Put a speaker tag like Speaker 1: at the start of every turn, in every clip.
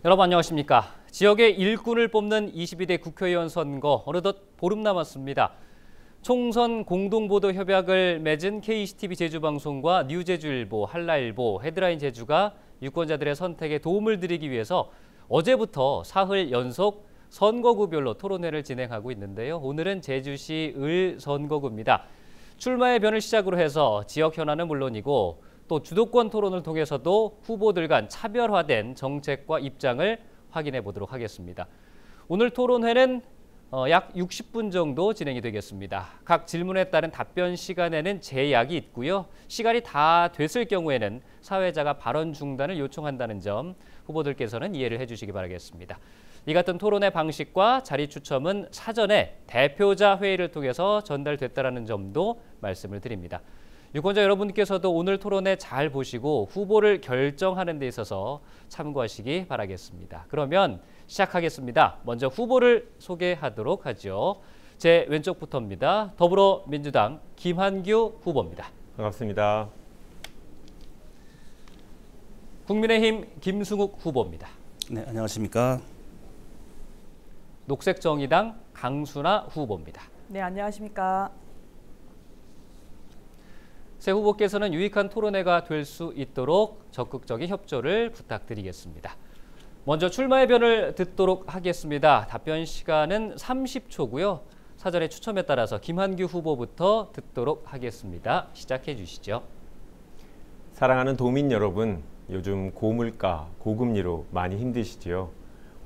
Speaker 1: 여러분 안녕하십니까. 지역의 일꾼을 뽑는 22대 국회의원 선거 어느덧 보름 남았습니다. 총선 공동보도 협약을 맺은 KCTV 제주방송과 뉴제주일보, 한라일보, 헤드라인 제주가 유권자들의 선택에 도움을 드리기 위해서 어제부터 사흘 연속 선거구별로 토론회를 진행하고 있는데요. 오늘은 제주시 을 선거구입니다. 출마의 변을 시작으로 해서 지역 현안은 물론이고 또 주도권 토론을 통해서도 후보들 간 차별화된 정책과 입장을 확인해 보도록 하겠습니다. 오늘 토론회는 약 60분 정도 진행이 되겠습니다. 각 질문에 따른 답변 시간에는 제약이 있고요. 시간이 다 됐을 경우에는 사회자가 발언 중단을 요청한다는 점 후보들께서는 이해를 해주시기 바라겠습니다. 이 같은 토론회 방식과 자리 추첨은 사전에 대표자 회의를 통해서 전달됐다는 점도 말씀을 드립니다. 유권자 여러분께서도 오늘 토론회 잘 보시고 후보를 결정하는 데 있어서 참고하시기 바라겠습니다. 그러면 시작하겠습니다. 먼저 후보를 소개하도록 하죠. 제 왼쪽부터입니다. 더불어민주당 김한규 후보입니다.
Speaker 2: 반갑습니다.
Speaker 1: 국민의힘 김승욱 후보입니다.
Speaker 3: 네, 안녕하십니까.
Speaker 1: 녹색정의당 강순아 후보입니다.
Speaker 4: 네, 안녕하십니까.
Speaker 1: 새 후보께서는 유익한 토론회가 될 수 있도록 적극적인 협조를 부탁드리겠습니다. 먼저 출마의 변을 듣도록 하겠습니다. 답변 시간은 30초고요. 사전에 추첨에 따라서 김한규 후보부터 듣도록 하겠습니다. 시작해 주시죠.
Speaker 2: 사랑하는 도민 여러분, 요즘 고물가, 고금리로 많이 힘드시지요.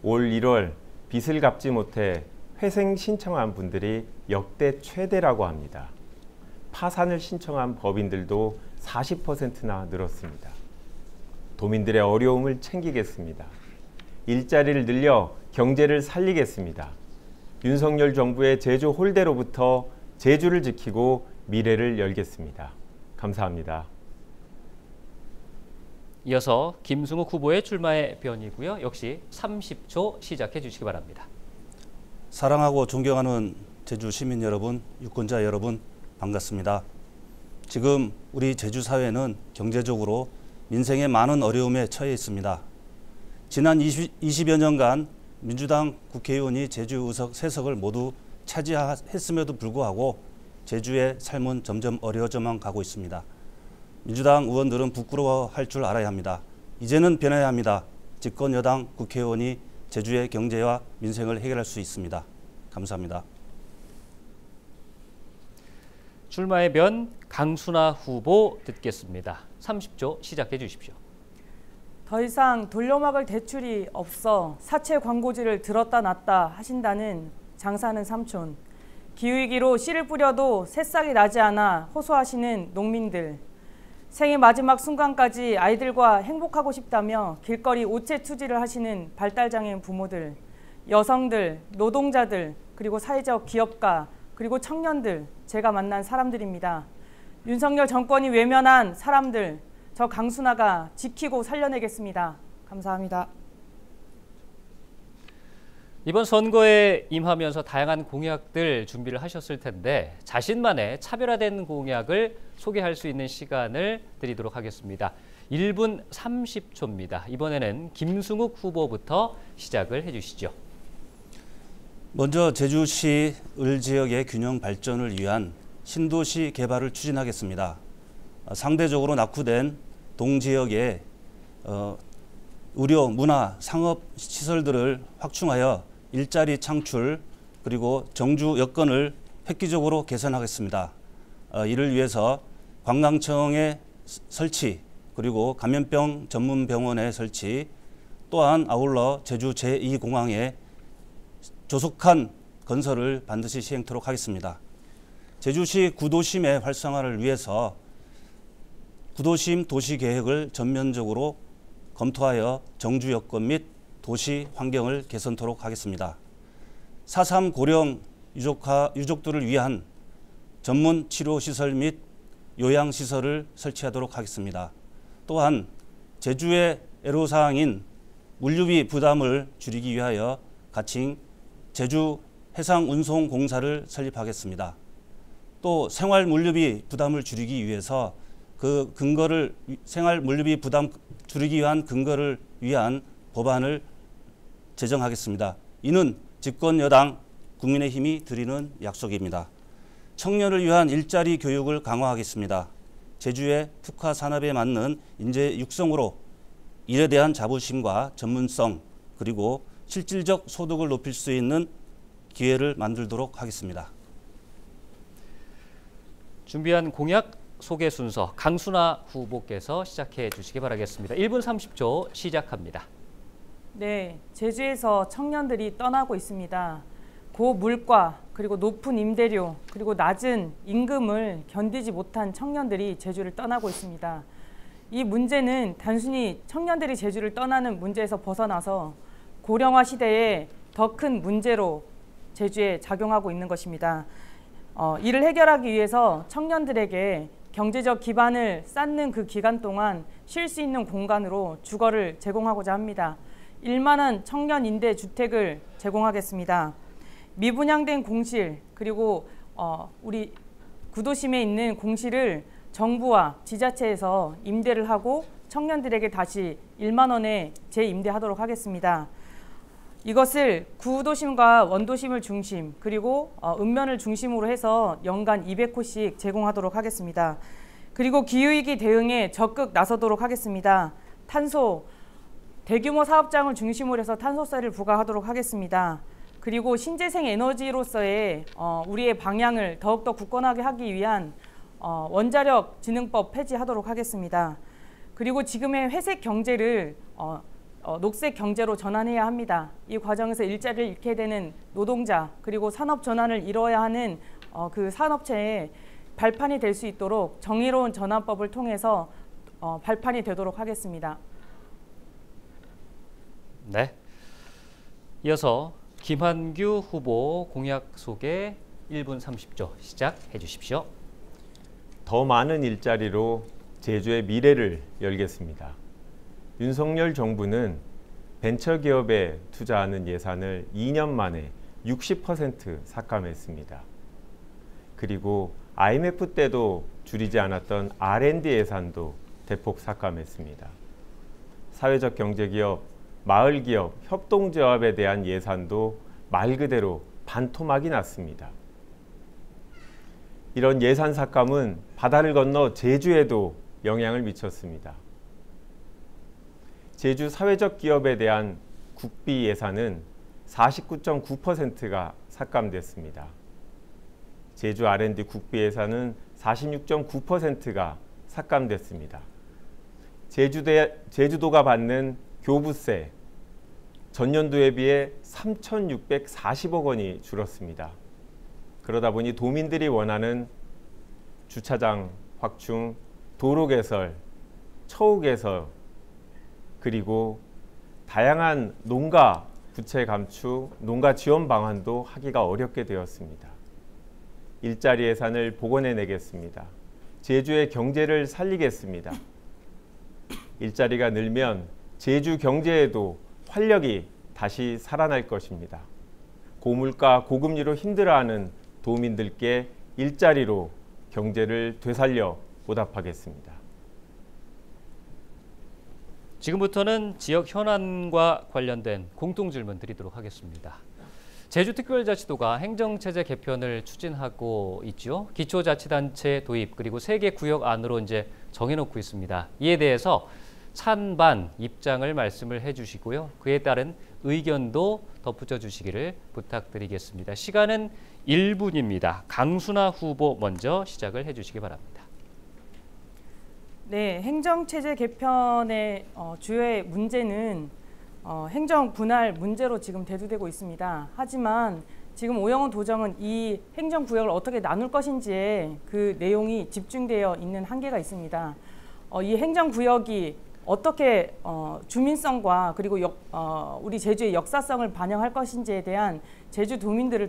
Speaker 2: 올 1월 빚을 갚지 못해 회생 신청한 분들이 역대 최대라고 합니다. 파산을 신청한 법인들도 40%나 늘었습니다. 도민들의 어려움을 챙기겠습니다. 일자리를 늘려 경제를 살리겠습니다. 윤석열 정부의 제주 홀대로부터 제주를 지키고 미래를 열겠습니다. 감사합니다.
Speaker 1: 이어서 김승욱 후보의 출마의 변이고요. 역시 30초 시작해 주시기 바랍니다.
Speaker 3: 사랑하고 존경하는 제주 시민 여러분, 유권자 여러분, 반갑습니다. 지금 우리 제주 사회는 경제적으로 민생의 많은 어려움에 처해 있습니다. 지난 20여 년간 민주당 국회의원이 제주 의석 3석을 모두 차지했음에도 불구하고 제주의 삶은 점점 어려워져만 가고 있습니다. 민주당 의원들은 부끄러워할 줄 알아야 합니다. 이제는 변해야 합니다. 집권 여당 국회의원이 제주의 경제와 민생을 해결할 수 있습니다. 감사합니다.
Speaker 1: 출마의 변 강순아 후보 듣겠습니다. 30초 시작해 주십시오.
Speaker 4: 더 이상 돌려막을 대출이 없어 사채 광고지를 들었다 놨다 하신다는 장사하는 삼촌. 기후위기로 씨를 뿌려도 새싹이 나지 않아 호소하시는 농민들. 생의 마지막 순간까지 아이들과 행복하고 싶다며 길거리 오체 투지를 하시는 발달장애인 부모들. 여성들, 노동자들, 그리고 사회적 기업가, 그리고 청년들, 제가 만난 사람들입니다. 윤석열 정권이 외면한 사람들, 저 강순아가 지키고 살려내겠습니다. 감사합니다.
Speaker 1: 이번 선거에 임하면서 다양한 공약들 준비를 하셨을 텐데 자신만의 차별화된 공약을 소개할 수 있는 시간을 드리도록 하겠습니다. 1분 30초입니다. 이번에는 김승욱 후보부터 시작을 해주시죠.
Speaker 3: 먼저 제주시 을 지역의 균형 발전을 위한 신도시 개발을 추진하겠습니다. 상대적으로 낙후된 동지역의 의료, 문화, 상업 시설들을 확충하여 일자리 창출 그리고 정주 여건을 획기적으로 개선하겠습니다. 이를 위해서 관광청의 설치 그리고 감염병 전문 병원의 설치 또한 아울러 제주 제2공항의 조속한 건설을 반드시 시행토록 하겠습니다. 제주시 구도심의 활성화를 위해서 구도심 도시계획을 전면적으로 검토하여 정주 여건 및 도시 환경을 개선토록 하겠습니다. 4.3 고령 유족들을 위한 전문 치료시설 및 요양시설을 설치하도록 하겠습니다. 또한 제주의 애로사항인 물류비 부담을 줄이기 위하여 가칭 제주 해상운송공사를 설립하겠습니다. 또 생활물류비 부담을 줄이기 위해서 그 근거를 생활물류비 부담 줄이기 위한 근거를 위한 법안을 제정하겠습니다. 이는 집권 여당 국민의힘이 드리는 약속입니다. 청년을 위한 일자리 교육을 강화하겠습니다. 제주의 특화 산업에 맞는 인재 육성으로 일에 대한 자부심과 전문성 그리고 실질적 소득을 높일 수 있는 기회를 만들도록 하겠습니다.
Speaker 1: 준비한 공약 소개 순서 강순아 후보께서 시작해 주시기 바라겠습니다. 1분 30초 시작합니다.
Speaker 4: 네, 제주에서 청년들이 떠나고 있습니다. 고물가 그리고 높은 임대료 그리고 낮은 임금을 견디지 못한 청년들이 제주를 떠나고 있습니다. 이 문제는 단순히 청년들이 제주를 떠나는 문제에서 벗어나서 고령화 시대에 더 큰 문제로 제주에 작용하고 있는 것입니다. 이를 해결하기 위해서 청년들에게 경제적 기반을 쌓는 그 기간 동안 쉴 수 있는 공간으로 주거를 제공하고자 합니다. 1만원 청년 임대 주택을 제공하겠습니다. 미분양된 공실 그리고 우리 구도심에 있는 공실을 정부와 지자체에서 임대를 하고 청년들에게 다시 1만 원에 재임대하도록 하겠습니다. 이것을 구도심과 원도심을 중심 그리고 읍면을 중심으로 해서 연간 200호씩 제공하도록 하겠습니다. 그리고 기후위기 대응에 적극 나서도록 하겠습니다. 대규모 사업장을 중심으로 해서 탄소세를 부과하도록 하겠습니다. 그리고 신재생 에너지로서의 우리의 방향을 더욱더 굳건하게 하기 위한 원자력 진흥법 폐지하도록 하겠습니다. 그리고 지금의 회색 경제를 녹색 경제로 전환해야 합니다. 이 과정에서 일자리를 잃게 되는 노동자 그리고 산업 전환을 이뤄야 하는 그 산업체의 발판이 될 수 있도록 정의로운 전환법을 통해서 발판이 되도록 하겠습니다.
Speaker 1: 네. 이어서 김한규 후보 공약 소개 1분 30초 시작해 주십시오.
Speaker 2: 더 많은 일자리로 제주의 미래를 열겠습니다. 윤석열 정부는 벤처기업에 투자하는 예산을 2년 만에 60% 삭감했습니다. 그리고 IMF 때도 줄이지 않았던 R&D 예산도 대폭 삭감했습니다. 사회적 경제기업, 마을기업, 협동조합에 대한 예산도 말 그대로 반토막이 났습니다. 이런 예산 삭감은 바다를 건너 제주에도 영향을 미쳤습니다. 제주 사회적 기업에 대한 국비 예산은 49.9%가 삭감됐습니다. 제주 R&D 국비 예산은 46.9%가 삭감됐습니다. 제주도가 받는 교부세 전년도에 비해 3,640억 원이 줄었습니다. 그러다 보니 도민들이 원하는 주차장 확충, 도로 개설, 처우 개설, 그리고 다양한 농가 부채 감축, 농가 지원 방안도 하기가 어렵게 되었습니다. 일자리 예산을 복원해 내겠습니다. 제주의 경제를 살리겠습니다. 일자리가 늘면 제주 경제에도 활력이 다시 살아날 것입니다. 고물가, 고금리로 힘들어하는 도민들께 일자리로 경제를 되살려 보답하겠습니다.
Speaker 1: 지금부터는 지역 현안과 관련된 공통 질문 드리도록 하겠습니다. 제주특별자치도가 행정체제 개편을 추진하고 있죠. 기초자치단체 도입 그리고 3개 구역 안으로 이제 정해놓고 있습니다. 이에 대해서 찬반 입장을 말씀을 해주시고요. 그에 따른 의견도 덧붙여 주시기를 부탁드리겠습니다. 시간은 1분입니다. 강순아 후보 먼저 시작을 해주시기 바랍니다.
Speaker 4: 네, 행정체제 개편의 주요의 문제는 행정 분할 문제로 지금 대두되고 있습니다. 하지만 지금 오영훈 도정은 이 행정구역을 어떻게 나눌 것인지에 그 내용이 집중되어 있는 한계가 있습니다. 이 행정구역이 어떻게 주민성과 그리고 우리 제주의 역사성을 반영할 것인지에 대한 제주 도민들의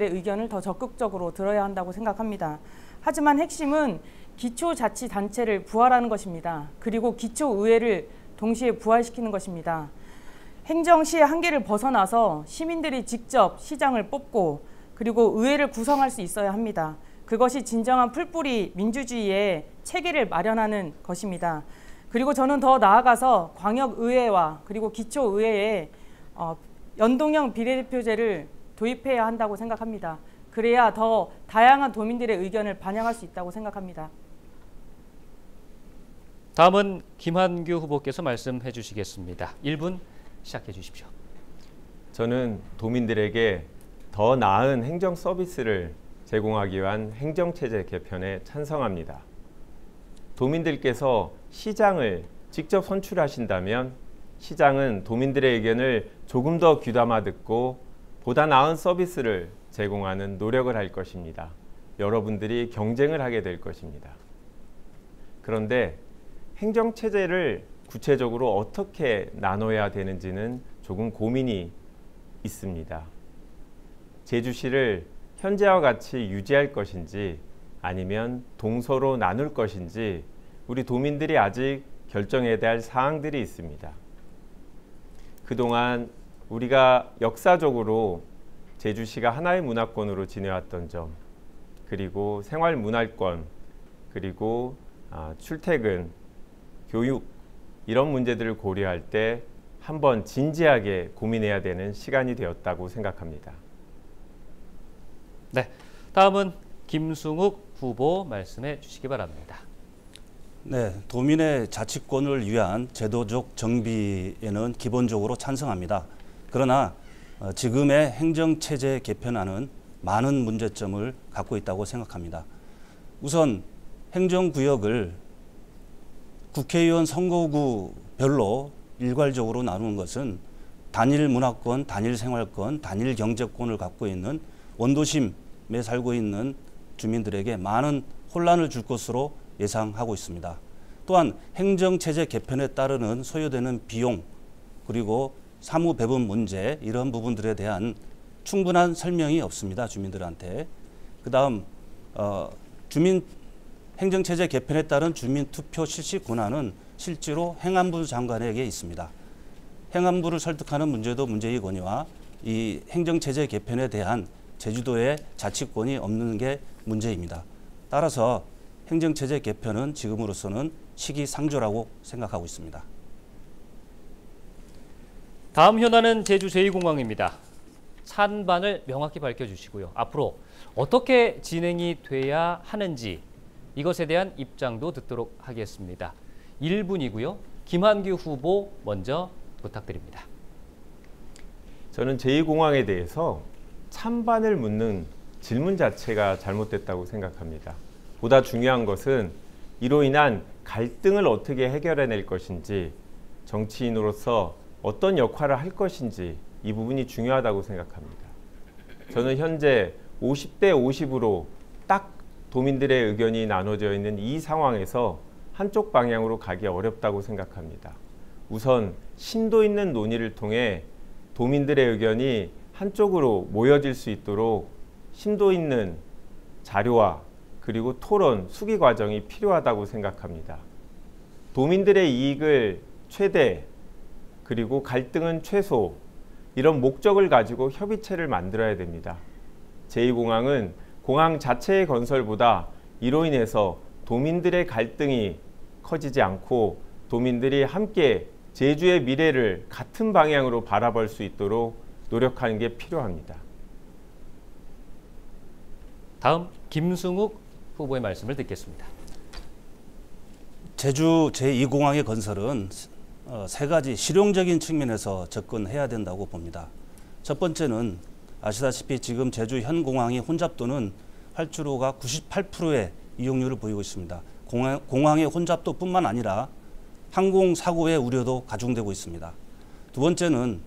Speaker 4: 의견을 더 적극적으로 들어야 한다고 생각합니다. 하지만 핵심은 기초자치단체를 부활하는 것입니다. 그리고 기초의회를 동시에 부활시키는 것입니다. 행정시의 한계를 벗어나서 시민들이 직접 시장을 뽑고 그리고 의회를 구성할 수 있어야 합니다. 그것이 진정한 풀뿌리 민주주의의 체계를 마련하는 것입니다. 그리고 저는 더 나아가서 광역의회와 그리고 기초의회에 연동형 비례대표제를 도입해야 한다고 생각합니다. 그래야 더 다양한 도민들의 의견을 반영할 수 있다고 생각합니다.
Speaker 1: 다음은 김한규 후보께서 말씀해 주시겠습니다. 1분 시작해 주십시오.
Speaker 2: 저는 도민들에게 더 나은 행정 서비스를 제공하기 위한 행정체제 개편에 찬성합니다. 도민들께서 시장을 직접 선출하신다면 시장은 도민들의 의견을 조금 더 귀담아 듣고 보다 나은 서비스를 제공하는 노력을 할 것입니다. 여러분들이 경쟁을 하게 될 것입니다. 그런데 행정체제를 구체적으로 어떻게 나눠야 되는지는 조금 고민이 있습니다. 제주시를 현재와 같이 유지할 것인지 아니면 동서로 나눌 것인지 우리 도민들이 아직 결정해야 할 사항들이 있습니다. 그동안 우리가 역사적으로 제주시가 하나의 문화권으로 지내왔던 점, 그리고 생활문화권, 그리고 출퇴근, 교육 이런 문제들을 고려할 때 한번 진지하게 고민해야 되는 시간이 되었다고 생각합니다.
Speaker 1: 네, 다음은 김승욱 후보 말씀해 주시기 바랍니다.
Speaker 3: 네, 도민의 자치권을 위한 제도적 정비에는 기본적으로 찬성합니다. 그러나 지금의 행정체제 개편안은 많은 문제점을 갖고 있다고 생각합니다. 우선 행정구역을 국회의원 선거구별로 일괄적으로 나누는 것은 단일 문화권, 단일 생활권, 단일 경제권을 갖고 있는 원도심에 살고 있는 주민들에게 많은 혼란을 줄 것으로 예상하고 있습니다. 또한 행정체제 개편에 따르는 소요되는 비용 그리고 사무 배분 문제 이런 부분들에 대한 충분한 설명이 없습니다. 주민들한테. 그다음 행정체제 개편에 따른 주민투표 실시 권한은 실제로 행안부 장관에게 있습니다. 행안부를 설득하는 문제도 문제이거니와 이 행정체제 개편에 대한 제주도의 자치권이 없는 게 문제입니다. 따라서 행정체제 개편은 지금으로서는 시기상조라고 생각하고 있습니다.
Speaker 1: 다음 현안은 제주 제2공항입니다. 찬반을 명확히 밝혀주시고요. 앞으로 어떻게 진행이 돼야 하는지 이것에 대한 입장도 듣도록 하겠습니다. 1분이고요. 김한규 후보 먼저 부탁드립니다.
Speaker 2: 저는 제2공항에 대해서 찬반을 묻는 질문 자체가 잘못됐다고 생각합니다. 보다 중요한 것은 이로 인한 갈등을 어떻게 해결해낼 것인지, 정치인으로서 어떤 역할을 할 것인지 이 부분이 중요하다고 생각합니다. 저는 현재 50대 50으로 딱 도민들의 의견이 나눠져 있는 이 상황에서 한쪽 방향으로 가기 어렵다고 생각합니다. 우선 심도 있는 논의를 통해 도민들의 의견이 한쪽으로 모여질 수 있도록 심도 있는 자료와 그리고 토론, 수기 과정이 필요하다고 생각합니다. 도민들의 이익을 최대, 그리고 갈등은 최소, 이런 목적을 가지고 협의체를 만들어야 됩니다. 제2공항은 공항 자체의 건설보다 이로 인해서 도민들의 갈등이 커지지 않고 도민들이 함께 제주의 미래를 같은 방향으로 바라볼 수 있도록 노력하는 게 필요합니다.
Speaker 1: 다음 김승욱 후보의 말씀을 듣겠습니다.
Speaker 3: 제주 제2공항의 건설은 세 가지 실용적인 측면에서 접근해야 된다고 봅니다. 첫 번째는 아시다시피 지금 제주 현 공항의 혼잡도는 활주로가 98%의 이용률을 보이고 있습니다. 공항의 혼잡도뿐만 아니라 항공사고의 우려도 가중되고 있습니다. 두 번째는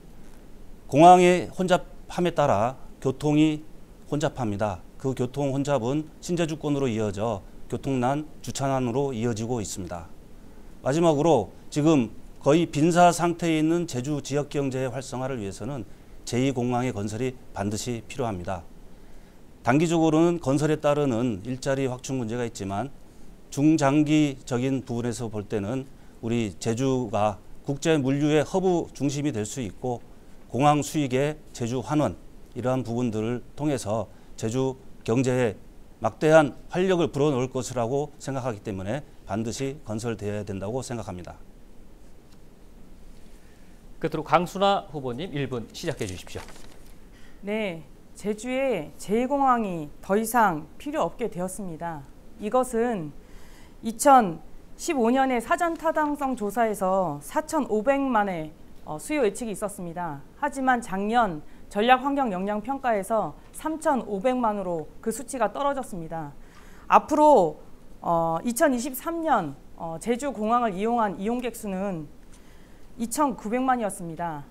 Speaker 3: 공항의 혼잡함에 따라 교통이 혼잡합니다. 그 교통 혼잡은 신제주권으로 이어져 교통난, 주차난으로 이어지고 있습니다. 마지막으로 지금 거의 빈사 상태에 있는 제주 지역 경제의 활성화를 위해서는 제2공항의 건설이 반드시 필요합니다. 단기적으로는 건설에 따르는 일자리 확충 문제가 있지만 중장기적인 부분에서 볼 때는 우리 제주가 국제 물류의 허브 중심이 될 수 있고 공항 수익의 제주 환원 이러한 부분들을 통해서 제주 경제에 막대한 활력을 불어넣을 것이라고 생각하기 때문에 반드시 건설되어야 된다고 생각합니다.
Speaker 1: 끝으로 강순아 후보님 1분 시작해 주십시오.
Speaker 4: 네, 제주에 제2공항이 더 이상 필요 없게 되었습니다. 이것은 2015년에 사전타당성 조사에서 4,500만의 수요 예측이 있었습니다. 하지만 작년 전략환경영향평가에서 3,500만으로 그 수치가 떨어졌습니다. 앞으로 2023년 제주공항을 이용한 이용객 수는 2,900만이었습니다.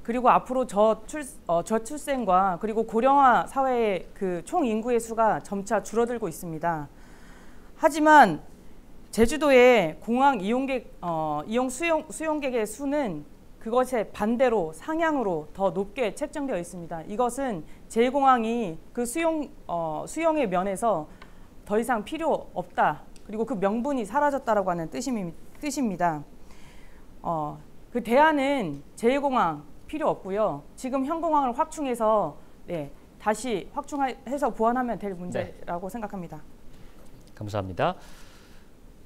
Speaker 4: 그리고 앞으로 저출생과 그리고 고령화 사회의 그 총 인구의 수가 점차 줄어들고 있습니다. 하지만 제주도의 공항 수용객의 수는 그것에 반대로 상향으로 더 높게 책정되어 있습니다. 이것은 제2공항이 그 수용의 면에서 더 이상 필요 없다. 그리고 그 명분이 사라졌다라고 하는 뜻입니다. 그 대안은 제2공항 필요 없고요. 지금 현 공항을 확충해서 다시 확충해서 보완하면 될 문제라고 생각합니다.
Speaker 1: 감사합니다.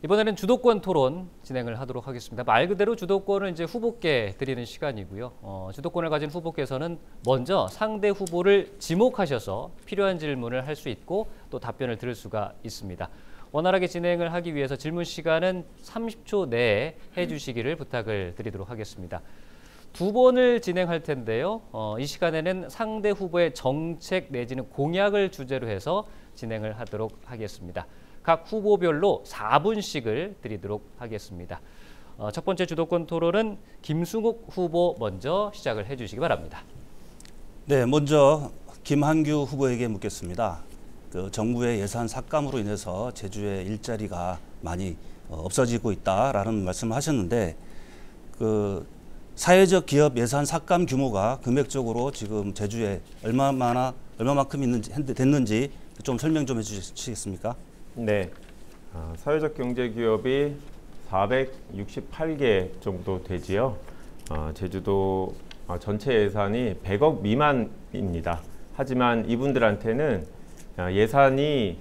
Speaker 1: 이번에는 주도권 토론 진행을 하도록 하겠습니다. 말 그대로 주도권을 이제 후보께 드리는 시간이고요. 주도권을 가진 후보께서는 먼저 상대 후보를 지목하셔서 필요한 질문을 할 수 있고 또 답변을 들을 수가 있습니다. 원활하게 진행을 하기 위해서 질문 시간은 30초 내에 해주시기를 부탁을 드리도록 하겠습니다. 두 번을 진행할 텐데요. 이 시간에는 상대 후보의 정책 내지는 공약을 주제로 해서 진행을 하도록 하겠습니다. 각 후보별로 4분씩을 드리도록 하겠습니다. 첫 번째 주도권 토론은 김승욱 후보 먼저 시작을 해주시기 바랍니다.
Speaker 3: 네, 먼저 김한규 후보에게 묻겠습니다. 그 정부의 예산 삭감으로 인해서 제주의 일자리가 많이 없어지고 있다라는 말씀을 하셨는데 그 사회적 기업 예산 삭감 규모가 금액적으로 지금 제주에 얼마만큼 됐는지 좀 설명 좀 해주시겠습니까?
Speaker 2: 네, 사회적 경제기업이 468개 정도 되지요. 제주도 전체 예산이 100억 미만입니다. 하지만 이분들한테는 예산이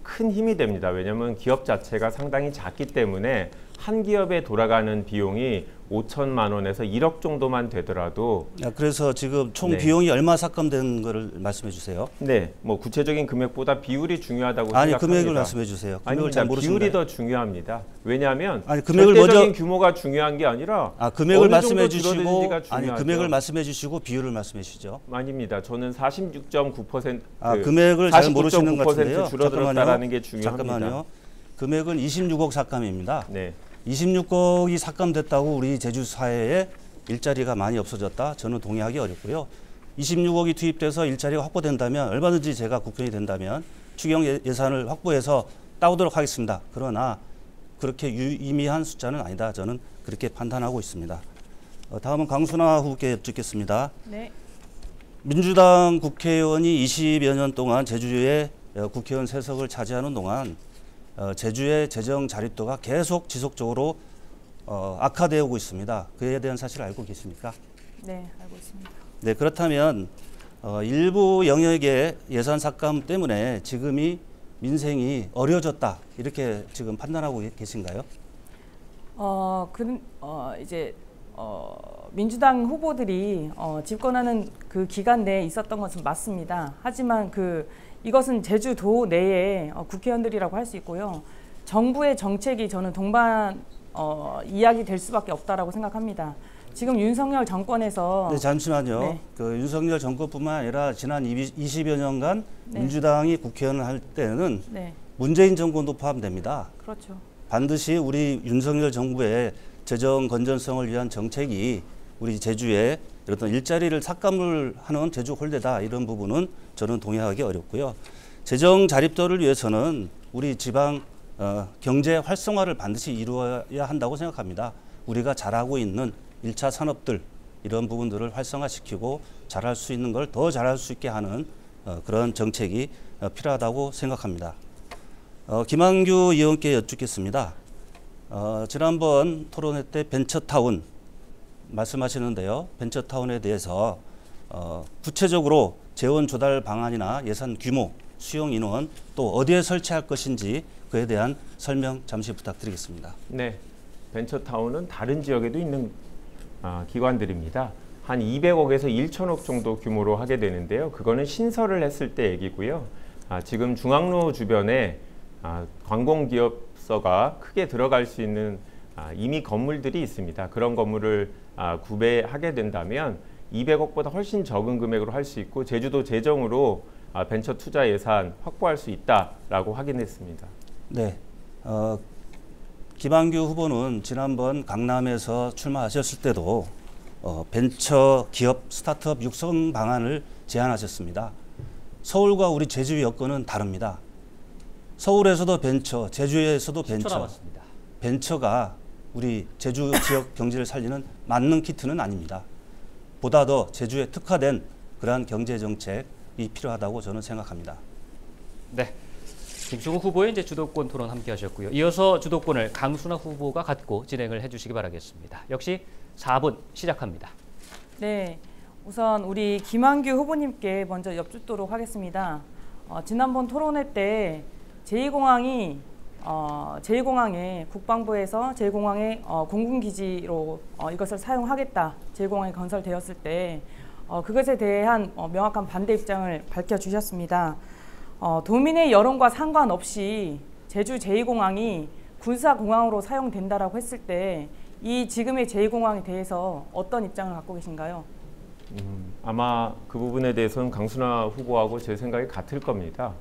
Speaker 2: 큰 힘이 됩니다. 왜냐하면 기업 자체가 상당히 작기 때문에 한 기업에 돌아가는 비용이 5천만 원에서 1억 정도만 되더라도
Speaker 3: 그래서 지금 총 비용이 얼마 삭감된 거를 말씀해 주세요.
Speaker 2: 네, 뭐 구체적인 금액보다 비율이 중요하다고
Speaker 3: 아니,
Speaker 2: 생각합니다.
Speaker 3: 금액을 말씀해 주세요. 금액을 잘 모르시는데.
Speaker 2: 비율이 더 중요합니다. 왜냐하면
Speaker 3: 금액을
Speaker 2: 절대적인 규모가 중요한 게 아니라
Speaker 3: 금액을 말씀해
Speaker 2: 주시고
Speaker 3: 금액을 말씀해 주시고 비율을 말씀해 주시죠.
Speaker 2: 아닙니다. 저는 46.9%
Speaker 3: 금액을 잘 모르시는 것 같은데요.
Speaker 2: 줄어들었다라는 게 중요합니다.
Speaker 3: 잠깐만요. 금액은 26억 삭감입니다.
Speaker 2: 네.
Speaker 3: 26억이 삭감됐다고 우리 제주 사회에 일자리가 많이 없어졌다? 저는 동의하기 어렵고요. 26억이 투입돼서 일자리가 확보된다면 얼마든지 제가 국회의원이 된다면 추경 예산을 확보해서 따오도록 하겠습니다. 그러나 그렇게 유의미한 숫자는 아니다. 저는 그렇게 판단하고 있습니다. 다음은 강순아 후보께 여쭙겠습니다.
Speaker 4: 네.
Speaker 3: 민주당 국회의원이 20여 년 동안 제주에 국회의원 세석을 차지하는 동안 제주의 재정 자립도가 계속 지속적으로 악화되고 있습니다. 그에 대한 사실을 알고 계십니까?
Speaker 4: 네, 알고 있습니다.
Speaker 3: 네, 그렇다면 일부 영역의 예산 삭감 때문에 지금이 민생이 어려워졌다 이렇게 지금 판단하고 계신가요?
Speaker 4: 민주당 후보들이 집권하는 그 기간 내에 있었던 것은 맞습니다. 하지만 이것은 제주도 내의 국회의원들이라고 할 수 있고요. 정부의 정책이 저는 동반 이야기 될 수밖에 없다라고 생각합니다. 지금 윤석열 정권에서
Speaker 3: 잠시만요.
Speaker 4: 네.
Speaker 3: 그 윤석열 정권뿐만 아니라 지난 20여 년간 민주당이 국회의원을 할 때는 문재인 정권도 포함됩니다.
Speaker 4: 그렇죠.
Speaker 3: 반드시 우리 윤석열 정부의 재정 건전성을 위한 정책이 우리 제주에 어떤 일자리를 삭감을 하는 제주 홀대다 이런 부분은 저는 동의하기 어렵고요. 재정 자립도를 위해서는 우리 지방 경제 활성화를 반드시 이루어야 한다고 생각합니다. 우리가 잘하고 있는 1차 산업들 이런 부분들을 활성화시키고 잘할 수 있는 걸 더 잘할 수 있게 하는 그런 정책이 필요하다고 생각합니다. 김한규 의원께 여쭙겠습니다. 지난번 토론회 때 벤처타운 말씀하시는데요. 벤처타운에 대해서 구체적으로 재원 조달 방안이나 예산 규모, 수용 인원 또 어디에 설치할 것인지 그에 대한 설명 잠시 부탁드리겠습니다.
Speaker 2: 네, 벤처타운은 다른 지역에도 있는 기관들입니다. 한 200억에서 1천억 정도 규모로 하게 되는데요. 그거는 신설을 했을 때 얘기고요. 지금 중앙로 주변에 관공기업서가 크게 들어갈 수 있는 이미 건물들이 있습니다. 그런 건물을 구매하게 된다면 200억보다 훨씬 적은 금액으로 할 수 있고 제주도 재정으로 벤처 투자 예산 확보할 수 있다라고 확인했습니다.
Speaker 3: 네, 김한규 후보는 지난번 강남에서 출마하셨을 때도 벤처 기업 스타트업 육성 방안을 제안하셨습니다. 서울과 우리 제주의 여건은 다릅니다. 서울에서도 벤처, 제주에서도 벤처. 벤처가 우리 제주 지역 경제를 살리는 만능 키트는 아닙니다. 보다 더 제주에 특화된 그러한 경제 정책이 필요하다고 저는 생각합니다.
Speaker 1: 네, 김충욱 후보의 이제 주도권 토론 함께 하셨고요. 이어서 주도권을 강순화 후보가 갖고 진행을 해주시기 바라겠습니다. 역시 4분 시작합니다.
Speaker 4: 네, 우선 우리 김한규 후보님께 먼저 여쭙도록 하겠습니다. 지난번 토론회 때 제2공항에 국방부에서 제2공항의 공군기지로 이것을 사용하겠다, 제2공항이 건설되었을 때 그것에 대한 명확한 반대 입장을 밝혀주셨습니다. 도민의 여론과 상관없이 제주 제2공항이 군사공항으로 사용된다라고 했을 때 이 지금의 제2공항에 대해서 어떤 입장을 갖고 계신가요?
Speaker 2: 아마 그 부분에 대해서는 강순화 후보하고 제 생각이 같을 겁니다.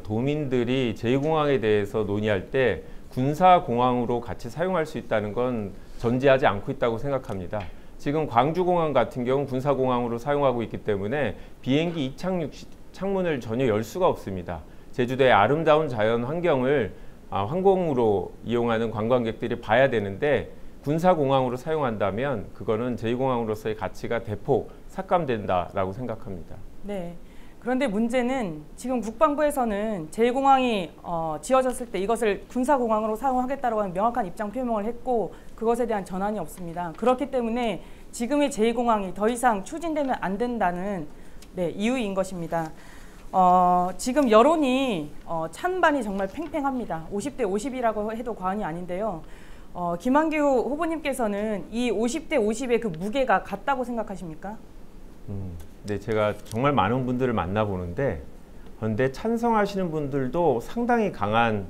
Speaker 2: 도민들이 제2공항에 대해서 논의할 때 군사공항으로 같이 사용할 수 있다는 건 전제하지 않고 있다고 생각합니다. 지금 광주공항 같은 경우는 군사공항으로 사용하고 있기 때문에 비행기 이착륙 창문을 전혀 열 수가 없습니다. 제주도의 아름다운 자연 환경을 항공으로 이용하는 관광객들이 봐야 되는데 군사공항으로 사용한다면 그거는 제2공항으로서의 가치가 대폭 삭감된다라고 생각합니다.
Speaker 4: 네. 그런데 문제는 지금 국방부에서는 제2공항이 지어졌을 때 이것을 군사공항으로 사용하겠다고 하는 명확한 입장 표명을 했고 그것에 대한 전환이 없습니다. 그렇기 때문에 지금의 제2공항이 더 이상 추진되면 안 된다는 이유인 것입니다. 지금 여론이 찬반이 정말 팽팽합니다. 50대 50이라고 해도 과언이 아닌데요. 김한규 후보님께서는 이 50대 50의 그 무게가 같다고 생각하십니까?
Speaker 2: 네, 제가 정말 많은 분들을 만나보는데 그런데 찬성하시는 분들도 상당히 강한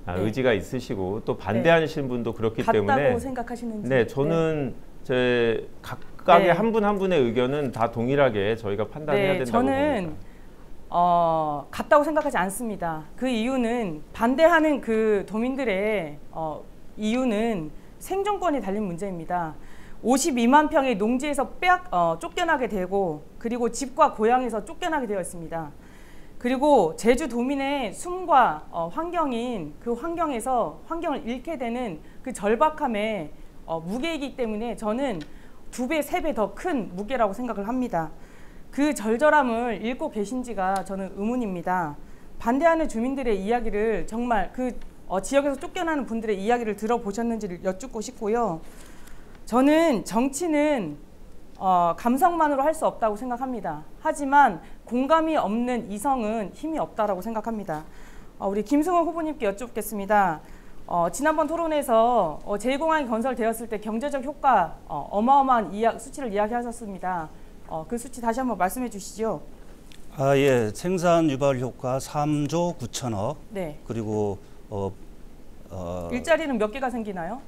Speaker 2: 의지가 있으시고 또 반대하시는 분도 그렇기 때문에
Speaker 4: 같다고 생각하시는지?
Speaker 2: 네, 저는 제 각각의 한 분 한 분의 의견은 다 동일하게 저희가 판단해야 된다고
Speaker 4: 저는
Speaker 2: 봅니다.
Speaker 4: 같다고 생각하지 않습니다. 그 이유는 반대하는 그 도민들의 이유는 생존권이 달린 문제입니다. 52만 평의 농지에서 쫓겨나게 되고 그리고 집과 고향에서 쫓겨나게 되어 있습니다. 그리고 제주 도민의 숨과 환경인 그 환경을 잃게 되는 그 절박함의 무게이기 때문에 저는 2배, 3배 더 큰 무게라고 생각을 합니다. 그 절절함을 읽고 계신지가 저는 의문입니다. 반대하는 주민들의 이야기를 정말 그 지역에서 쫓겨나는 분들의 이야기를 들어보셨는지를 여쭙고 싶고요. 저는 정치는 감성만으로 할 수 없다고 생각합니다. 하지만 공감이 없는 이성은 힘이 없다라고 생각합니다. 우리 김승호 후보님께 여쭙겠습니다. 지난번 토론에서 제2공항이 건설되었을 때 경제적 효과 어마어마한 수치를 이야기하셨습니다. 그 수치 다시 한번 말씀해 주시죠.
Speaker 3: 예, 생산 유발 효과 3조 9천억.
Speaker 4: 네.
Speaker 3: 그리고
Speaker 4: 일자리는 몇 개가 생기나요?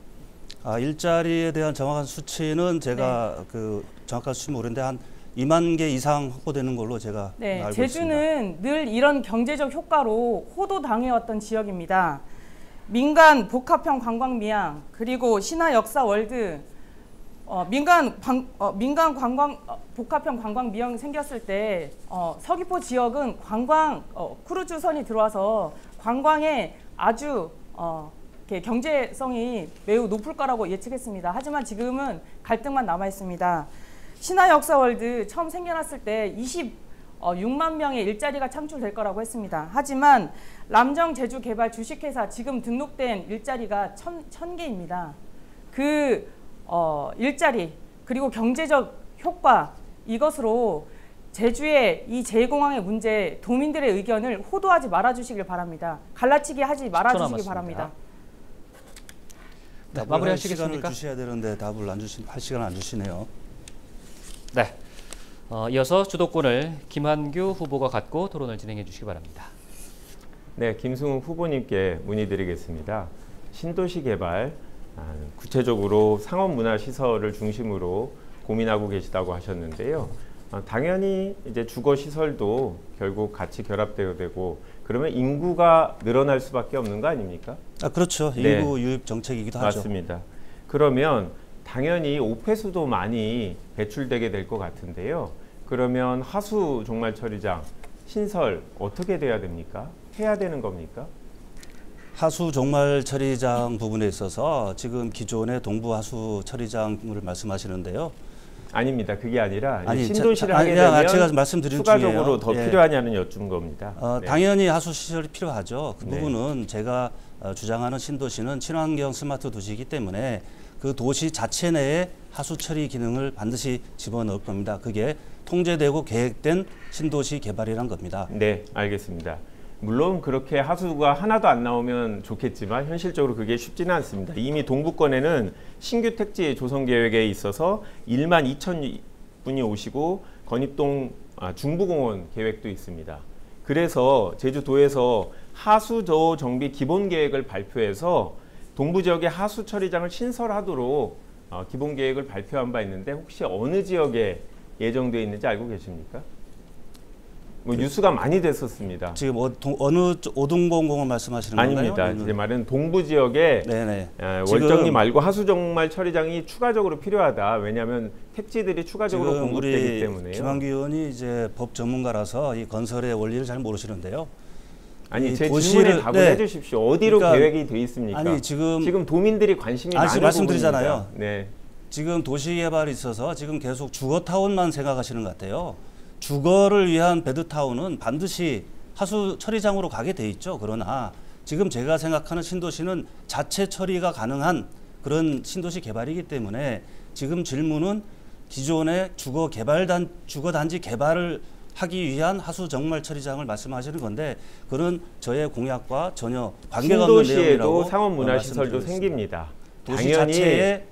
Speaker 3: 일자리에 대한 정확한 수치는 제가 그 정확한 수치 모르는데 한 2만 개 이상 확보되는 걸로 제가 알고
Speaker 4: 제주는
Speaker 3: 있습니다.
Speaker 4: 늘 이런 경제적 효과로 호도당해왔던 지역입니다. 민간 복합형 관광 미양 그리고 신화 역사 월드 민간 관광 복합형 관광 미양이 생겼을 때 서귀포 지역은 관광 크루즈선이 들어와서 관광에 아주 경제성이 매우 높을 거라고 예측했습니다. 하지만 지금은 갈등만 남아 있습니다. 신화 역사 월드 처음 생겨났을 때 26만 명의 일자리가 창출될 거라고 했습니다. 하지만 람정 제주 개발 주식회사 지금 등록된 일자리가 1,000개입니다. 그 일자리 그리고 경제적 효과 이것으로 제주의 이 제2공항의 문제 도민들의 의견을 호도하지 말아주시길 바랍니다. 갈라치기 하지 말아주시기 바랍니다.
Speaker 3: 답을
Speaker 1: 마무리하시겠습니까?
Speaker 3: 시간을 주셔야 되는데 답을 할 시간을 안 주시네요.
Speaker 1: 네. 이어서 주도권을 김한규 후보가 갖고 토론을 진행해 주시기 바랍니다.
Speaker 2: 네, 김승욱 후보님께 문의드리겠습니다. 신도시 개발, 구체적으로 상업문화시설을 중심으로 고민하고 계시다고 하셨는데요. 당연히 이제 주거시설도 결국 같이 결합되어야 되고 그러면 인구가 늘어날 수밖에 없는 거 아닙니까?
Speaker 3: 그렇죠.
Speaker 2: 네.
Speaker 3: 인구 유입 정책이기도 하죠.
Speaker 2: 맞습니다. 그러면 당연히 오폐수도 많이 배출되게 될 것 같은데요. 그러면 하수 종말 처리장 신설 어떻게 돼야 됩니까? 해야 되는 겁니까?
Speaker 3: 하수 종말 처리장 부분에 있어서 지금 기존의 동부 하수 처리장을 말씀하시는데요.
Speaker 2: 아닙니다. 그게 아니라
Speaker 3: 아니,
Speaker 2: 신도시를 하게 되면
Speaker 3: 제가 말씀드린
Speaker 2: 추가적으로
Speaker 3: 중이에요.
Speaker 2: 더
Speaker 3: 예.
Speaker 2: 필요하냐는 여쭙는 겁니다. 네.
Speaker 3: 당연히 하수 시설이 필요하죠. 그
Speaker 2: 네.
Speaker 3: 부분은 제가 주장하는 신도시는 친환경 스마트 도시이기 때문에 그 도시 자체 내에 하수 처리 기능을 반드시 집어넣을 겁니다. 그게 통제되고 계획된 신도시 개발이란 겁니다.
Speaker 2: 네, 알겠습니다. 물론 그렇게 하수가 하나도 안 나오면 좋겠지만 현실적으로 그게 쉽지는 않습니다. 이미 동부권에는 신규 택지 조성 계획에 있어서 1만 2천 분이 오시고 건입동 중부공원 계획도 있습니다. 그래서 제주도에서 하수저호 정비 기본 계획을 발표해서 동부 지역의 하수 처리장을 신설하도록 기본 계획을 발표한 바 있는데 혹시 어느 지역에 예정되어 있는지 알고 계십니까? 뭐 뉴스가 많이 됐었습니다.
Speaker 3: 지금 어느 오동공공을 말씀하시는 건가요?
Speaker 2: 아닙니다. 제 말은 동부 지역에
Speaker 3: 네네.
Speaker 2: 월정리 말고 하수종말 처리장이 추가적으로 필요하다. 왜냐하면 택지들이 추가적으로
Speaker 3: 지금
Speaker 2: 공급되기
Speaker 3: 우리
Speaker 2: 때문에요.
Speaker 3: 김한규 의원이 이제 법 전문가라서 이 건설의 원리를 잘 모르시는데요.
Speaker 2: 아니 제
Speaker 3: 도시를-
Speaker 2: 질문에 답을
Speaker 3: 네.
Speaker 2: 해주십시오. 어디로
Speaker 3: 그러니까
Speaker 2: 계획이 돼 있습니까?
Speaker 3: 아니 지금
Speaker 2: 도민들이 관심이 많은
Speaker 3: 말씀드리잖아요.
Speaker 2: 부분입니다. 네.
Speaker 3: 지금 도시 개발이 있어서 지금 계속 주거타운만 생각하시는 것 같아요. 주거를 위한 베드타운은 반드시 하수 처리장으로 가게 돼 있죠. 그러나 지금 제가 생각하는 신도시는 자체 처리가 가능한 그런 신도시 개발이기 때문에 지금 질문은 기존의 주거단지 개발을 하기 위한 하수 정말 처리장을 말씀하시는 건데 그런 저의 공약과 전혀 관계가 없는 내용이라고
Speaker 2: 신도시에도 상업문화시설도
Speaker 3: 말씀드리겠습니다.
Speaker 2: 생깁니다.
Speaker 3: 도시
Speaker 2: 당연히
Speaker 3: 자체에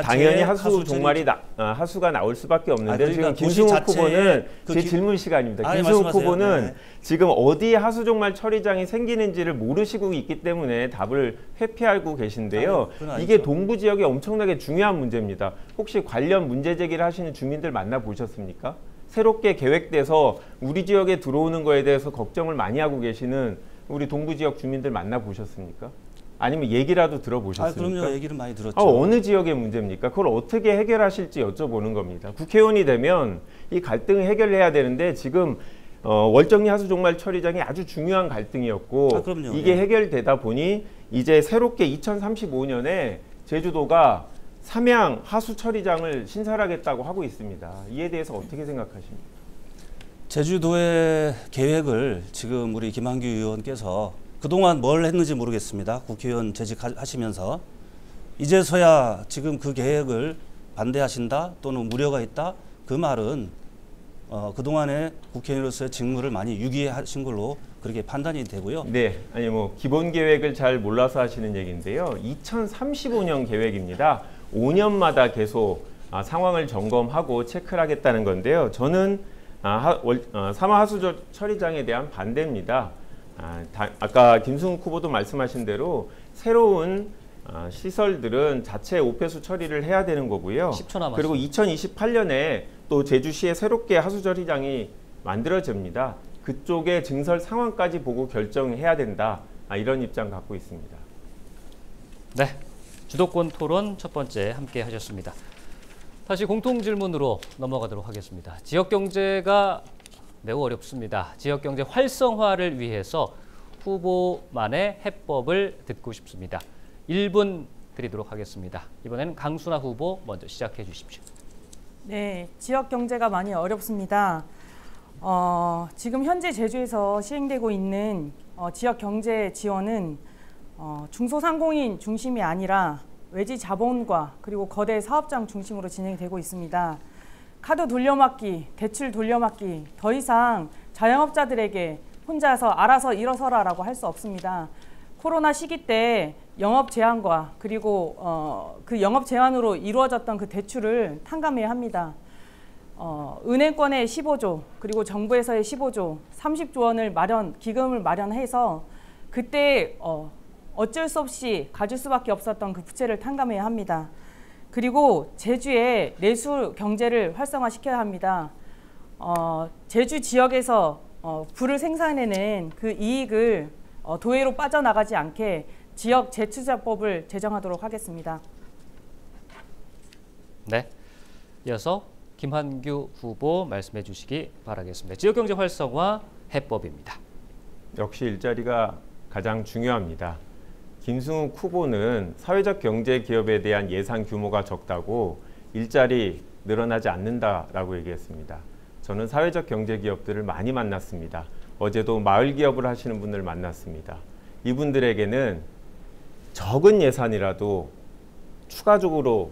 Speaker 2: 당연히 하수
Speaker 3: 하수
Speaker 2: 종말이 하수가 나올 수밖에 없는데
Speaker 3: 그러니까
Speaker 2: 지금
Speaker 3: 도시
Speaker 2: 김승욱
Speaker 3: 자체에
Speaker 2: 후보는
Speaker 3: 그
Speaker 2: 제 질문 시간입니다.
Speaker 3: 아니,
Speaker 2: 김승욱
Speaker 3: 말씀하세요.
Speaker 2: 후보는
Speaker 3: 네.
Speaker 2: 지금 어디에 하수 종말 처리장이 생기는지를 모르시고 있기 때문에 답을 회피하고 계신데요.
Speaker 3: 아니, 그건
Speaker 2: 이게
Speaker 3: 아니죠.
Speaker 2: 동부 지역에 엄청나게 중요한 문제입니다. 혹시 관련 문제 제기를 하시는 주민들 만나 보셨습니까? 새롭게 계획돼서 우리 지역에 들어오는 거에 대해서 걱정을 많이 하고 계시는 우리 동부 지역 주민들 만나 보셨습니까? 아니면 얘기라도 들어보셨습니까?
Speaker 3: 그럼요. 얘기를 많이 들었죠.
Speaker 2: 어느 지역의 문제입니까? 그걸 어떻게 해결하실지 여쭤보는 겁니다. 국회의원이 되면 이 갈등을 해결해야 되는데 지금 월정리 하수 종말 처리장이 아주 중요한 갈등이었고
Speaker 3: 그럼요.
Speaker 2: 이게
Speaker 3: 예.
Speaker 2: 해결되다 보니 이제 새롭게 2035년에 제주도가 삼양 하수 처리장을 신설하겠다고 하고 있습니다. 이에 대해서 어떻게 생각하십니까?
Speaker 3: 제주도의 계획을 지금 우리 김한규 의원께서 그동안 뭘 했는지 모르겠습니다. 국회의원 재직하시면서 이제서야 지금 그 계획을 반대하신다 또는 무료가 있다 그 말은 그동안의 국회의원으로서의 직무를 많이 유기하신 걸로 그렇게 판단이 되고요.
Speaker 2: 네, 아니 뭐 기본 계획을 잘 몰라서 하시는 얘기인데요. 2035년 계획입니다. 5년마다 계속 상황을 점검하고 체크를 하겠다는 건데요. 저는 사마 하수 처리장에 대한 반대입니다. 아까 김승욱 후보도 말씀하신 대로 새로운 시설들은 자체 오폐수 처리를 해야 되는 거고요.
Speaker 1: 10초 남았습니다.
Speaker 2: 그리고 2028년에 또 제주시에 새롭게 하수 처리장이 만들어집니다. 그쪽의 증설 상황까지 보고 결정해야 된다. 이런 입장 갖고 있습니다.
Speaker 1: 네, 주도권 토론 첫 번째 함께 하셨습니다. 다시 공통 질문으로 넘어가도록 하겠습니다. 지역 경제가 매우 어렵습니다. 지역 경제 활성화를 위해서 후보만의 해법을 듣고 싶습니다. 1분 드리도록 하겠습니다. 이번에는 강순아 후보 먼저 시작해 주십시오.
Speaker 4: 네, 지역 경제가 많이 어렵습니다. 지금 현재 제주에서 시행되고 있는 지역 경제 지원은 중소상공인 중심이 아니라 외지 자본과 그리고 거대 사업장 중심으로 진행이 되고 있습니다. 카드 돌려막기, 대출 돌려막기, 더 이상 자영업자들에게 혼자서 알아서 일어서라라고 할 수 없습니다. 코로나 시기 때 영업 제한과 그리고 그 영업 제한으로 이루어졌던 그 대출을 탕감해야 합니다. 은행권의 15조 그리고 정부에서의 15조 30조 원을 기금을 마련해서 그때 어쩔 수 없이 가질 수밖에 없었던 그 부채를 탕감해야 합니다. 그리고 제주의 내수 경제를 활성화시켜야 합니다. 제주 지역에서 불을 생산해낸 그 이익을 도외로 빠져나가지 않게 지역 재투자법을 제정하도록 하겠습니다.
Speaker 1: 네, 이어서 김한규 후보 말씀해 주시기 바라겠습니다. 지역경제 활성화 해법입니다.
Speaker 2: 역시 일자리가 가장 중요합니다. 김승욱 후보는 사회적 경제 기업에 대한 예산 규모가 적다고 일자리 늘어나지 않는다라고 얘기했습니다. 저는 사회적 경제 기업들을 많이 만났습니다. 어제도 마을 기업을 하시는 분들 만났습니다. 이분들에게는 적은 예산이라도 추가적으로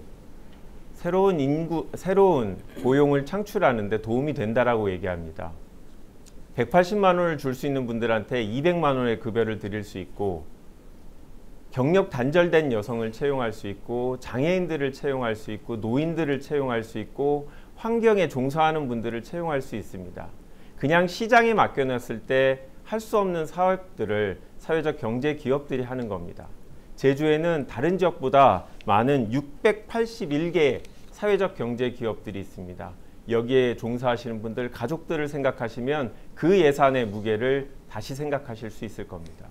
Speaker 2: 새로운 고용을 창출하는 데 도움이 된다라고 얘기합니다. 180만 원을 줄 수 있는 분들한테 200만 원의 급여를 드릴 수 있고 경력 단절된 여성을 채용할 수 있고 장애인들을 채용할 수 있고 노인들을 채용할 수 있고 환경에 종사하는 분들을 채용할 수 있습니다. 그냥 시장에 맡겨놨을 때 할 수 없는 사업들을 사회적 경제 기업들이 하는 겁니다. 제주에는 다른 지역보다 많은 681개 사회적 경제 기업들이 있습니다. 여기에 종사하시는 분들 가족들을 생각하시면 그 예산의 무게를 다시 생각하실 수 있을 겁니다.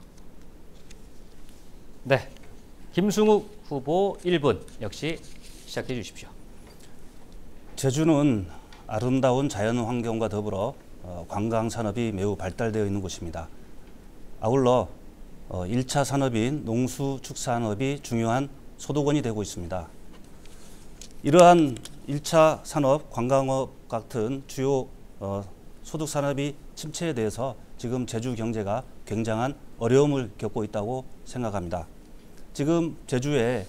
Speaker 1: 네, 김승욱 후보 1분 역시 시작해 주십시오.
Speaker 3: 제주는 아름다운 자연 환경과 더불어 관광 산업이 매우 발달되어 있는 곳입니다. 아울러 1차 산업인 농수축산업이 중요한 소득원이 되고 있습니다. 이러한 1차 산업, 관광업 같은 주요 소득 산업이 침체에 대해서 지금 제주 경제가 굉장한 어려움을 겪고 있다고 생각합니다. 지금 제주에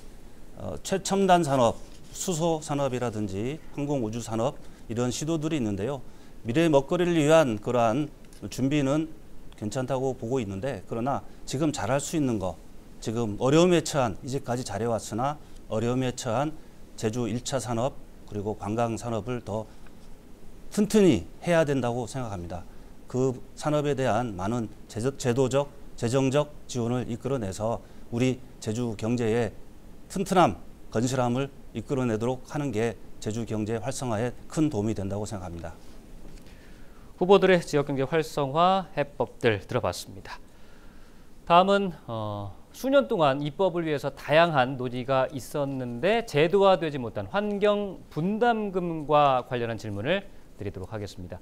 Speaker 3: 최첨단 산업, 수소 산업이라든지 항공우주 산업 이런 시도들이 있는데요. 미래의 먹거리를 위한 그러한 준비는 괜찮다고 보고 있는데 그러나 지금 잘할 수 있는 거, 지금 어려움에 처한 이제까지 잘해왔으나 어려움에 처한 제주 1차 산업 그리고 관광 산업을 더 튼튼히 해야 된다고 생각합니다. 그 산업에 대한 많은 제도적, 재정적 지원을 이끌어내서 우리 제주 경제의 튼튼함, 건실함을 이끌어내도록 하는 게 제주 경제 활성화에 큰 도움이 된다고 생각합니다.
Speaker 1: 후보들의 지역경제 활성화 해법들 들어봤습니다. 다음은 수년 동안 입법을 위해서 다양한 논의가 있었는데 제도화되지 못한 환경 분담금과 관련한 질문을 드리도록 하겠습니다.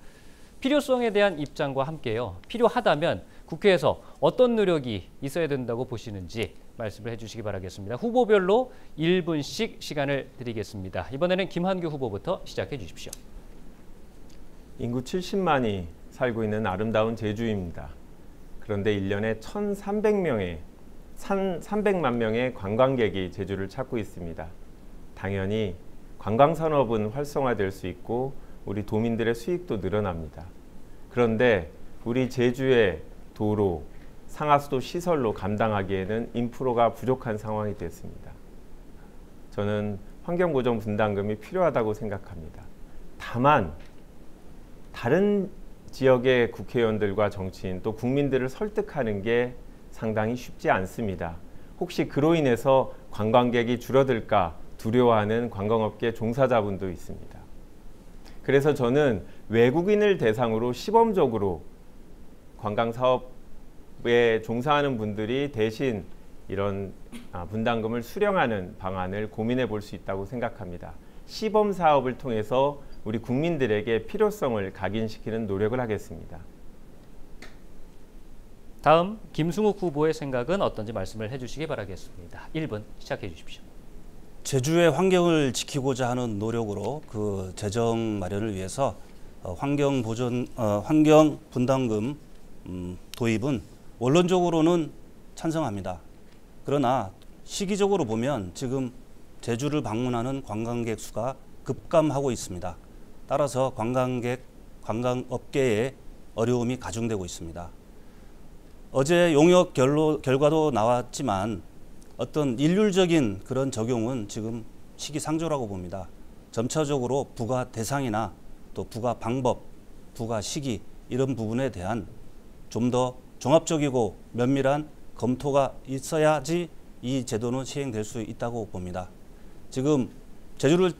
Speaker 1: 필요성에 대한 입장과 함께요. 필요하다면 국회에서 어떤 노력이 있어야 된다고 보시는지 말씀을 해주시기 바라겠습니다. 후보별로 1분씩 시간을 드리겠습니다. 이번에는 김한규 후보부터 시작해 주십시오.
Speaker 2: 인구 70만이 살고 있는 아름다운 제주입니다. 그런데 1년에 300만 명의 관광객이 제주를 찾고 있습니다. 당연히 관광산업은 활성화될 수 있고 우리 도민들의 수익도 늘어납니다. 그런데 우리 제주의 도로, 상하수도 시설로 감당하기에는 인프라가 부족한 상황이 됐습니다. 저는 환경보전 분담금이 필요하다고 생각합니다. 다만 다른 지역의 국회의원들과 정치인 또 국민들을 설득하는 게 상당히 쉽지 않습니다. 혹시 그로 인해서 관광객이 줄어들까 두려워하는 관광업계 종사자분도 있습니다. 그래서 저는 외국인을 대상으로 시범적으로 관광사업에 종사하는 분들이 대신 이런 분담금을 수령하는 방안을 고민해 볼 수 있다고 생각합니다. 시범사업을 통해서 우리 국민들에게 필요성을 각인시키는 노력을 하겠습니다.
Speaker 1: 다음 김승욱 후보의 생각은 어떤지 말씀을 해주시기 바라겠습니다. 1분 시작해 주십시오.
Speaker 3: 제주의 환경을 지키고자 하는 노력으로 그 재정 마련을 위해서 환경 분담금 도입은 원론적으로는 찬성합니다. 그러나 시기적으로 보면 지금 제주를 방문하는 관광객 수가 급감하고 있습니다. 따라서 관광업계의 어려움이 가중되고 있습니다. 어제 용역 결과도 나왔지만 어떤 일률적인 그런 적용은 지금 시기상조라고 봅니다. 점차적으로 부과 대상이나 또 부과 방법, 부과 시기 이런 부분에 대한 좀 더 종합적이고 면밀한 검토가 있어야지 이 제도는 시행될 수 있다고 봅니다. 지금 제주를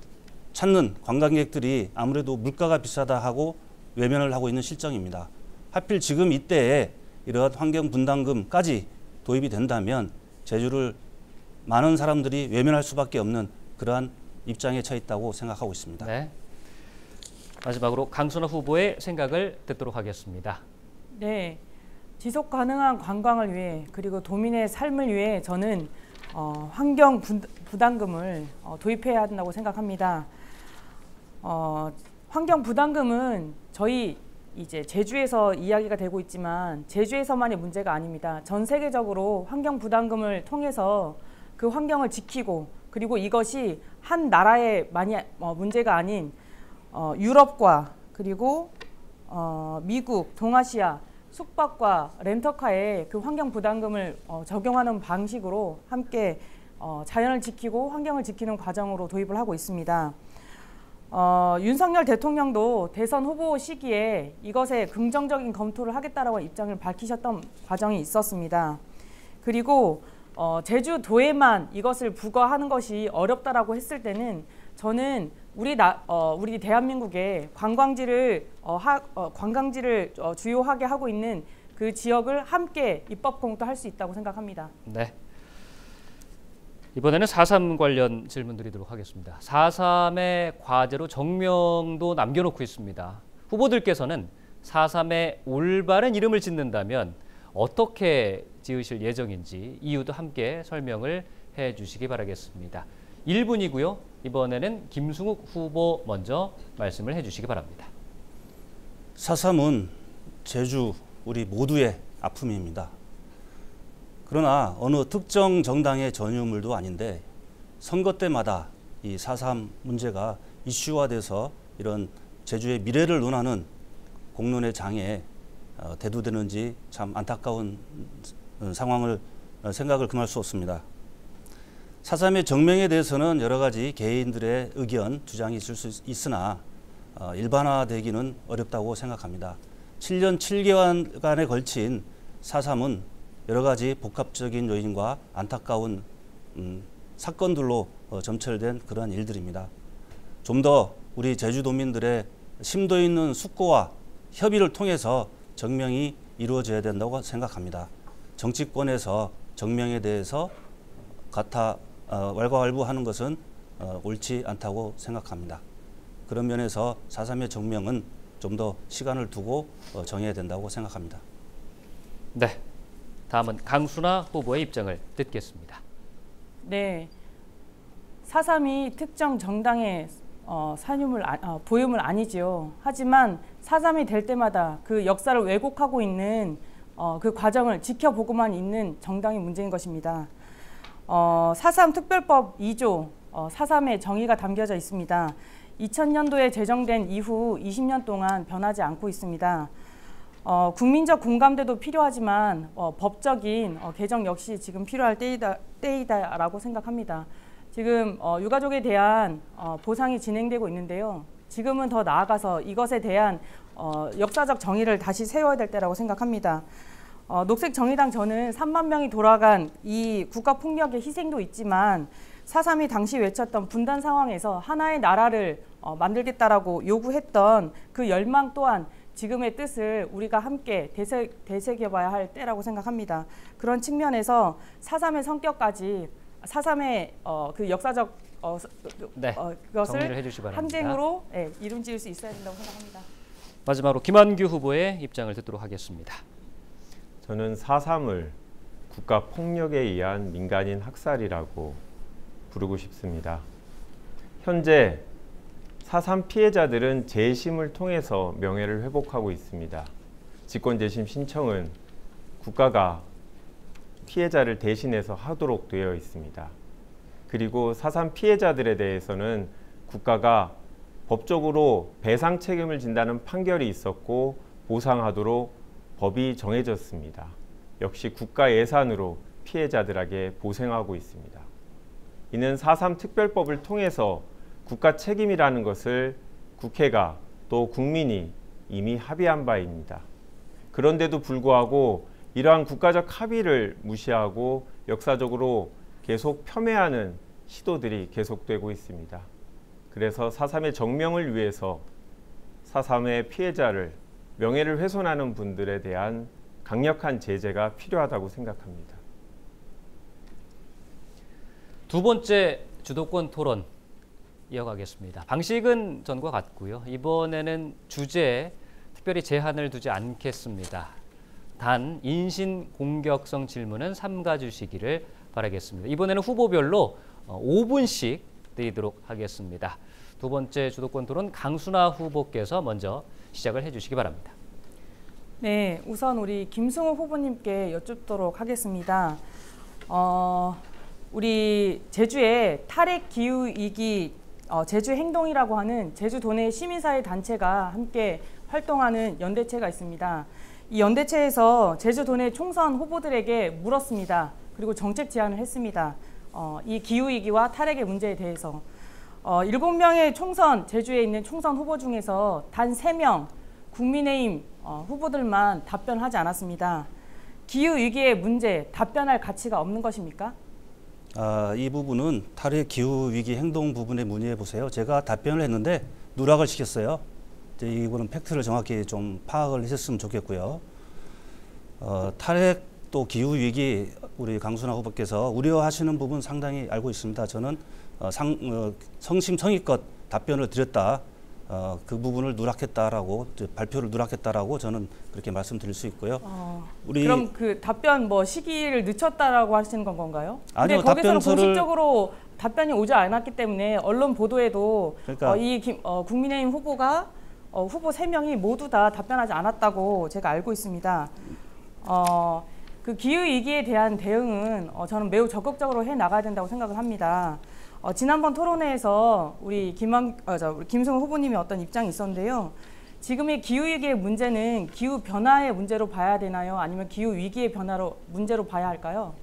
Speaker 3: 찾는 관광객들이 아무래도 물가가 비싸다 하고 외면을 하고 있는 실정입니다. 하필 지금 이때에 이러한 환경분담금까지 도입이 된다면 제주를 많은 사람들이 외면할 수밖에 없는 그러한 입장에 처해 있다고 생각하고 있습니다.
Speaker 1: 네. 마지막으로 강순아 후보의 생각을 듣도록 하겠습니다.
Speaker 4: 네, 지속 가능한 관광을 위해 그리고 도민의 삶을 위해 저는 환경 부담금을 도입해야 한다고 생각합니다. 환경 부담금은 저희 이제 제주에서 이야기가 되고 있지만 제주에서만의 문제가 아닙니다. 전 세계적으로 환경 부담금을 통해서 그 환경을 지키고 그리고 이것이 한 나라의 문제가 아닌 유럽과 그리고 미국, 동아시아, 숙박과 렌터카에 그 환경 부담금을 적용하는 방식으로 함께 자연을 지키고 환경을 지키는 과정으로 도입을 하고 있습니다. 윤석열 대통령도 대선 후보 시기에 이것에 긍정적인 검토를 하겠다라고 입장을 밝히셨던 과정이 있었습니다. 그리고 제주도에만 이것을 부과하는 것이 어렵다라고 했을 때는 저는 우리 대한민국의 관광지를 주요하게 하고 있는 그 지역을 함께 입법 공토할 수 있다고 생각합니다.
Speaker 1: 네. 이번에는 4.3 관련 질문 드리도록 하겠습니다. 4.3의 과제로 정명도 남겨놓고 있습니다. 후보들께서는 4.3의 올바른 이름을 짓는다면 어떻게 지으실 예정인지 이유도 함께 설명을 해주시기 바라겠습니다. 1분이고요. 이번에는 김승욱 후보 먼저 말씀을 해주시기 바랍니다.
Speaker 3: 4.3은 제주 우리 모두의 아픔입니다. 그러나 어느 특정 정당의 전유물도 아닌데 선거 때마다 이 4.3 문제가 이슈화돼서 이런 제주의 미래를 논하는 공론의 장에 대두되는지 참 안타까운 생각을 금할 수 없습니다. 4.3의 정명에 대해서는 여러 가지 개인들의 의견, 주장이 있을 수 있으나 일반화되기는 어렵다고 생각합니다. 7년 7개월간에 걸친 4.3은 여러 가지 복합적인 요인과 안타까운 사건들로 점철된 그러한 일들입니다. 좀 더 우리 제주도민들의 심도 있는 숙고와 협의를 통해서 정명이 이루어져야 된다고 생각합니다. 정치권에서 정명에 대해서 왈가왈부하는 것은 옳지 않다고 생각합니다. 그런 면에서 4.3의 정명은 좀 더 시간을 두고 정해야 된다고 생각합니다.
Speaker 1: 네, 다음은 강순아 후보의 입장을 듣겠습니다.
Speaker 4: 네, 4.3이 특정 정당의 보유물 아니지요. 하지만 4.3이 될 때마다 그 역사를 왜곡하고 있는 그 과정을 지켜보고만 있는 정당이 문제인 것입니다. 4.3 특별법 2조 4.3의 정의가 담겨져 있습니다. 2000년도에 제정된 이후 20년 동안 변하지 않고 있습니다. 국민적 공감대도 필요하지만 법적인 개정 역시 지금 필요할 때이다라고 생각합니다. 지금 유가족에 대한 보상이 진행되고 있는데요. 지금은 더 나아가서 이것에 대한 역사적 정의를 다시 세워야 될 때라고 생각합니다. 녹색정의당 저는 3만 명이 돌아간 이 국가폭력의 희생도 있지만 4.3이 당시 외쳤던 분단 상황에서 하나의 나라를 만들겠다라고 요구했던 그 열망 또한 지금의 뜻을 우리가 함께 되새겨봐야 할 때라고 생각합니다. 그런 측면에서 4.3의 성격까지 4.3의 그 역사적 그것을 항쟁으로 이름지을 수 있어야 된다고 생각합니다.
Speaker 1: 마지막으로 김한규 후보의 입장을 듣도록 하겠습니다.
Speaker 2: 저는 4.3을 국가 폭력에 의한 민간인 학살이라고 부르고 싶습니다. 현재 4.3 피해자들은 재심을 통해서 명예를 회복하고 있습니다. 직권재심 신청은 국가가 피해자를 대신해서 하도록 되어 있습니다. 그리고 4.3 피해자들에 대해서는 국가가 법적으로 배상 책임을 진다는 판결이 있었고 보상하도록 법이 정해졌습니다. 역시 국가 예산으로 피해자들에게 보생하고 있습니다. 이는 4.3 특별법을 통해서 국가 책임이라는 것을 국회가 또 국민이 이미 합의한 바입니다. 그런데도 불구하고 이러한 국가적 합의를 무시하고 역사적으로 계속 폄훼하는 시도들이 계속되고 있습니다. 그래서 4.3의 정명을 위해서 4.3의 피해자를 명예를 훼손하는 분들에 대한 강력한 제재가 필요하다고 생각합니다.
Speaker 1: 두 번째 주도권 토론 이어가겠습니다. 방식은 전과 같고요. 이번에는 주제에 특별히 제한을 두지 않겠습니다. 단 인신 공격성 질문은 삼가 주시기를 바라겠습니다. 이번에는 후보별로 5분씩 드리도록 하겠습니다. 두 번째 주도권 토론 강순화 후보께서 먼저 시작을 해주시기 바랍니다.
Speaker 4: 네, 우선 우리 김승호 후보님께 여쭙도록 하겠습니다. 우리 제주에 탈핵 기후 위기 제주 행동이라고 하는 제주도 내 시민사회 단체가 함께 활동하는 연대체가 있습니다. 이 연대체에서 제주도 내 총선 후보들에게 물었습니다. 그리고 정책 제안을 했습니다. 이 기후 위기와 탈핵의 문제에 대해서 7명의 총선 제주에 있는 총선 후보 중에서 단 3명 국민의힘 후보들만 답변하지 않았습니다. 기후 위기의 문제 답변할 가치가 없는 것입니까?
Speaker 3: 이 부분은 탈핵 기후 위기 행동 부분에 문의해 보세요. 제가 답변을 했는데 누락을 시켰어요. 이거는 팩트를 정확히 좀 파악을 하셨으면 좋겠고요. 탈핵 또 기후 위기 우리 강순화 후보께서 우려하시는 부분 상당히 알고 있습니다. 저는 성심성의껏 답변을 드렸다. 그 부분을 누락했다라고 발표를 누락했다라고 저는 그렇게 말씀드릴 수 있고요.
Speaker 4: 그럼 그 답변 시기를 늦췄다라고 하시는 건가요?
Speaker 3: 아니요,
Speaker 4: 근데 거기서는
Speaker 3: 답변서를
Speaker 4: 공식적으로 답변이 오지 않았기 때문에 언론 보도에도
Speaker 3: 그러니까
Speaker 4: 국민의힘 후보가 후보 3명이 모두 다 답변하지 않았다고 제가 알고 있습니다. 그 기후 위기에 대한 대응은 저는 매우 적극적으로 해 나가야 된다고 생각을 합니다. 지난번 토론회에서 우리 김승호 후보님의 어떤 입장이 있었는데요. 지금의 기후 위기의 문제는 기후 변화의 문제로 봐야 되나요? 아니면 기후 위기의 문제로 봐야 할까요?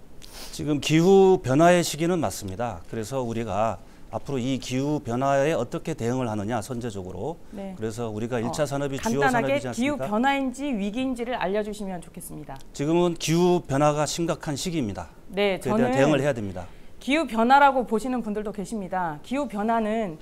Speaker 3: 지금 기후 변화의 시기는 맞습니다. 그래서 우리가 앞으로 이 기후 변화에 어떻게 대응을 하느냐 선제적으로. 네. 그래서 우리가 1차 산업이 주요 산업이지 않습니까?
Speaker 4: 간단하게 기후 변화인지 위기인지를 알려주시면 좋겠습니다.
Speaker 3: 지금은 기후 변화가 심각한 시기입니다.
Speaker 4: 네,
Speaker 3: 그에 대한 대응을 해야 됩니다.
Speaker 4: 기후 변화라고 보시는 분들도 계십니다. 기후 변화는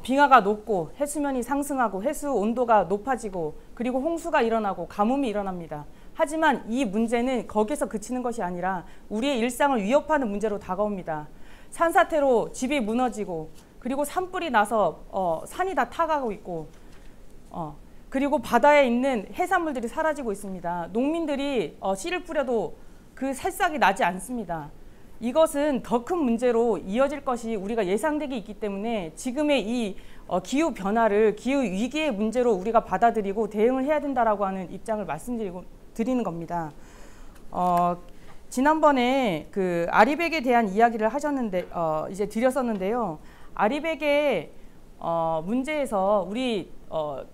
Speaker 4: 빙하가 녹고 해수면이 상승하고 해수 온도가 높아지고 그리고 홍수가 일어나고 가뭄이 일어납니다. 하지만 이 문제는 거기서 그치는 것이 아니라 우리의 일상을 위협하는 문제로 다가옵니다. 산사태로 집이 무너지고 그리고 산불이 나서 산이 다 타가고 있고 그리고 바다에 있는 해산물들이 사라지고 있습니다. 농민들이 씨를 뿌려도 그 새싹이 나지 않습니다. 이것은 더 큰 문제로 이어질 것이 우리가 예상되기 있기 때문에 지금의 이 기후 변화를 기후 위기의 문제로 우리가 받아들이고 대응을 해야 된다라고 하는 입장을 드리는 겁니다. 지난번에 그 아리백에 대한 이야기를 하셨는데 이제 드렸었는데요. 아리백의 문제에서 우리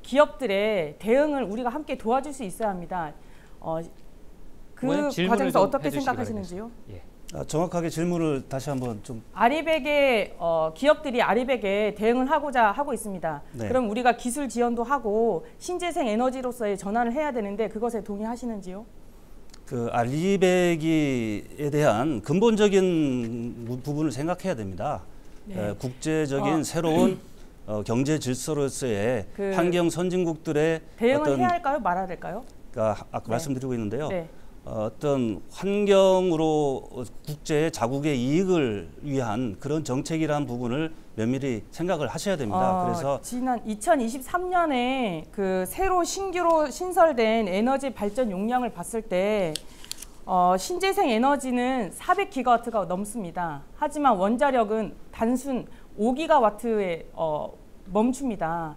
Speaker 4: 기업들의 대응을 우리가 함께 도와줄 수 있어야 합니다. 그 과정에서 어떻게 생각하시는지요? 예.
Speaker 3: 정확하게 질문을 다시 한번 좀.
Speaker 4: 아리백의 기업들이 아리백에 대응을 하고자 하고 있습니다. 네. 그럼 우리가 기술 지원도 하고 신재생 에너지로서의 전환을 해야 되는데 그것에 동의하시는지요?
Speaker 3: 그 아리백에 대한 근본적인 부분을 생각해야 됩니다. 네. 국제적인 새로운 경제 질서로서의 환경 선진국들의
Speaker 4: 대응을 해야 할까요? 말아야 될까요?
Speaker 3: 그러니까 아까 말씀드리고 있는데요. 네. 어떤 환경으로 국제 자국의 이익을 위한 그런 정책이라는 부분을 면밀히 생각을 하셔야 됩니다. 그래서
Speaker 4: 지난 2023년에 그 새로 신규로 신설된 에너지 발전 용량을 봤을 때 신재생 에너지는 400기가와트가 넘습니다. 하지만 원자력은 단순 5기가와트에 멈춥니다.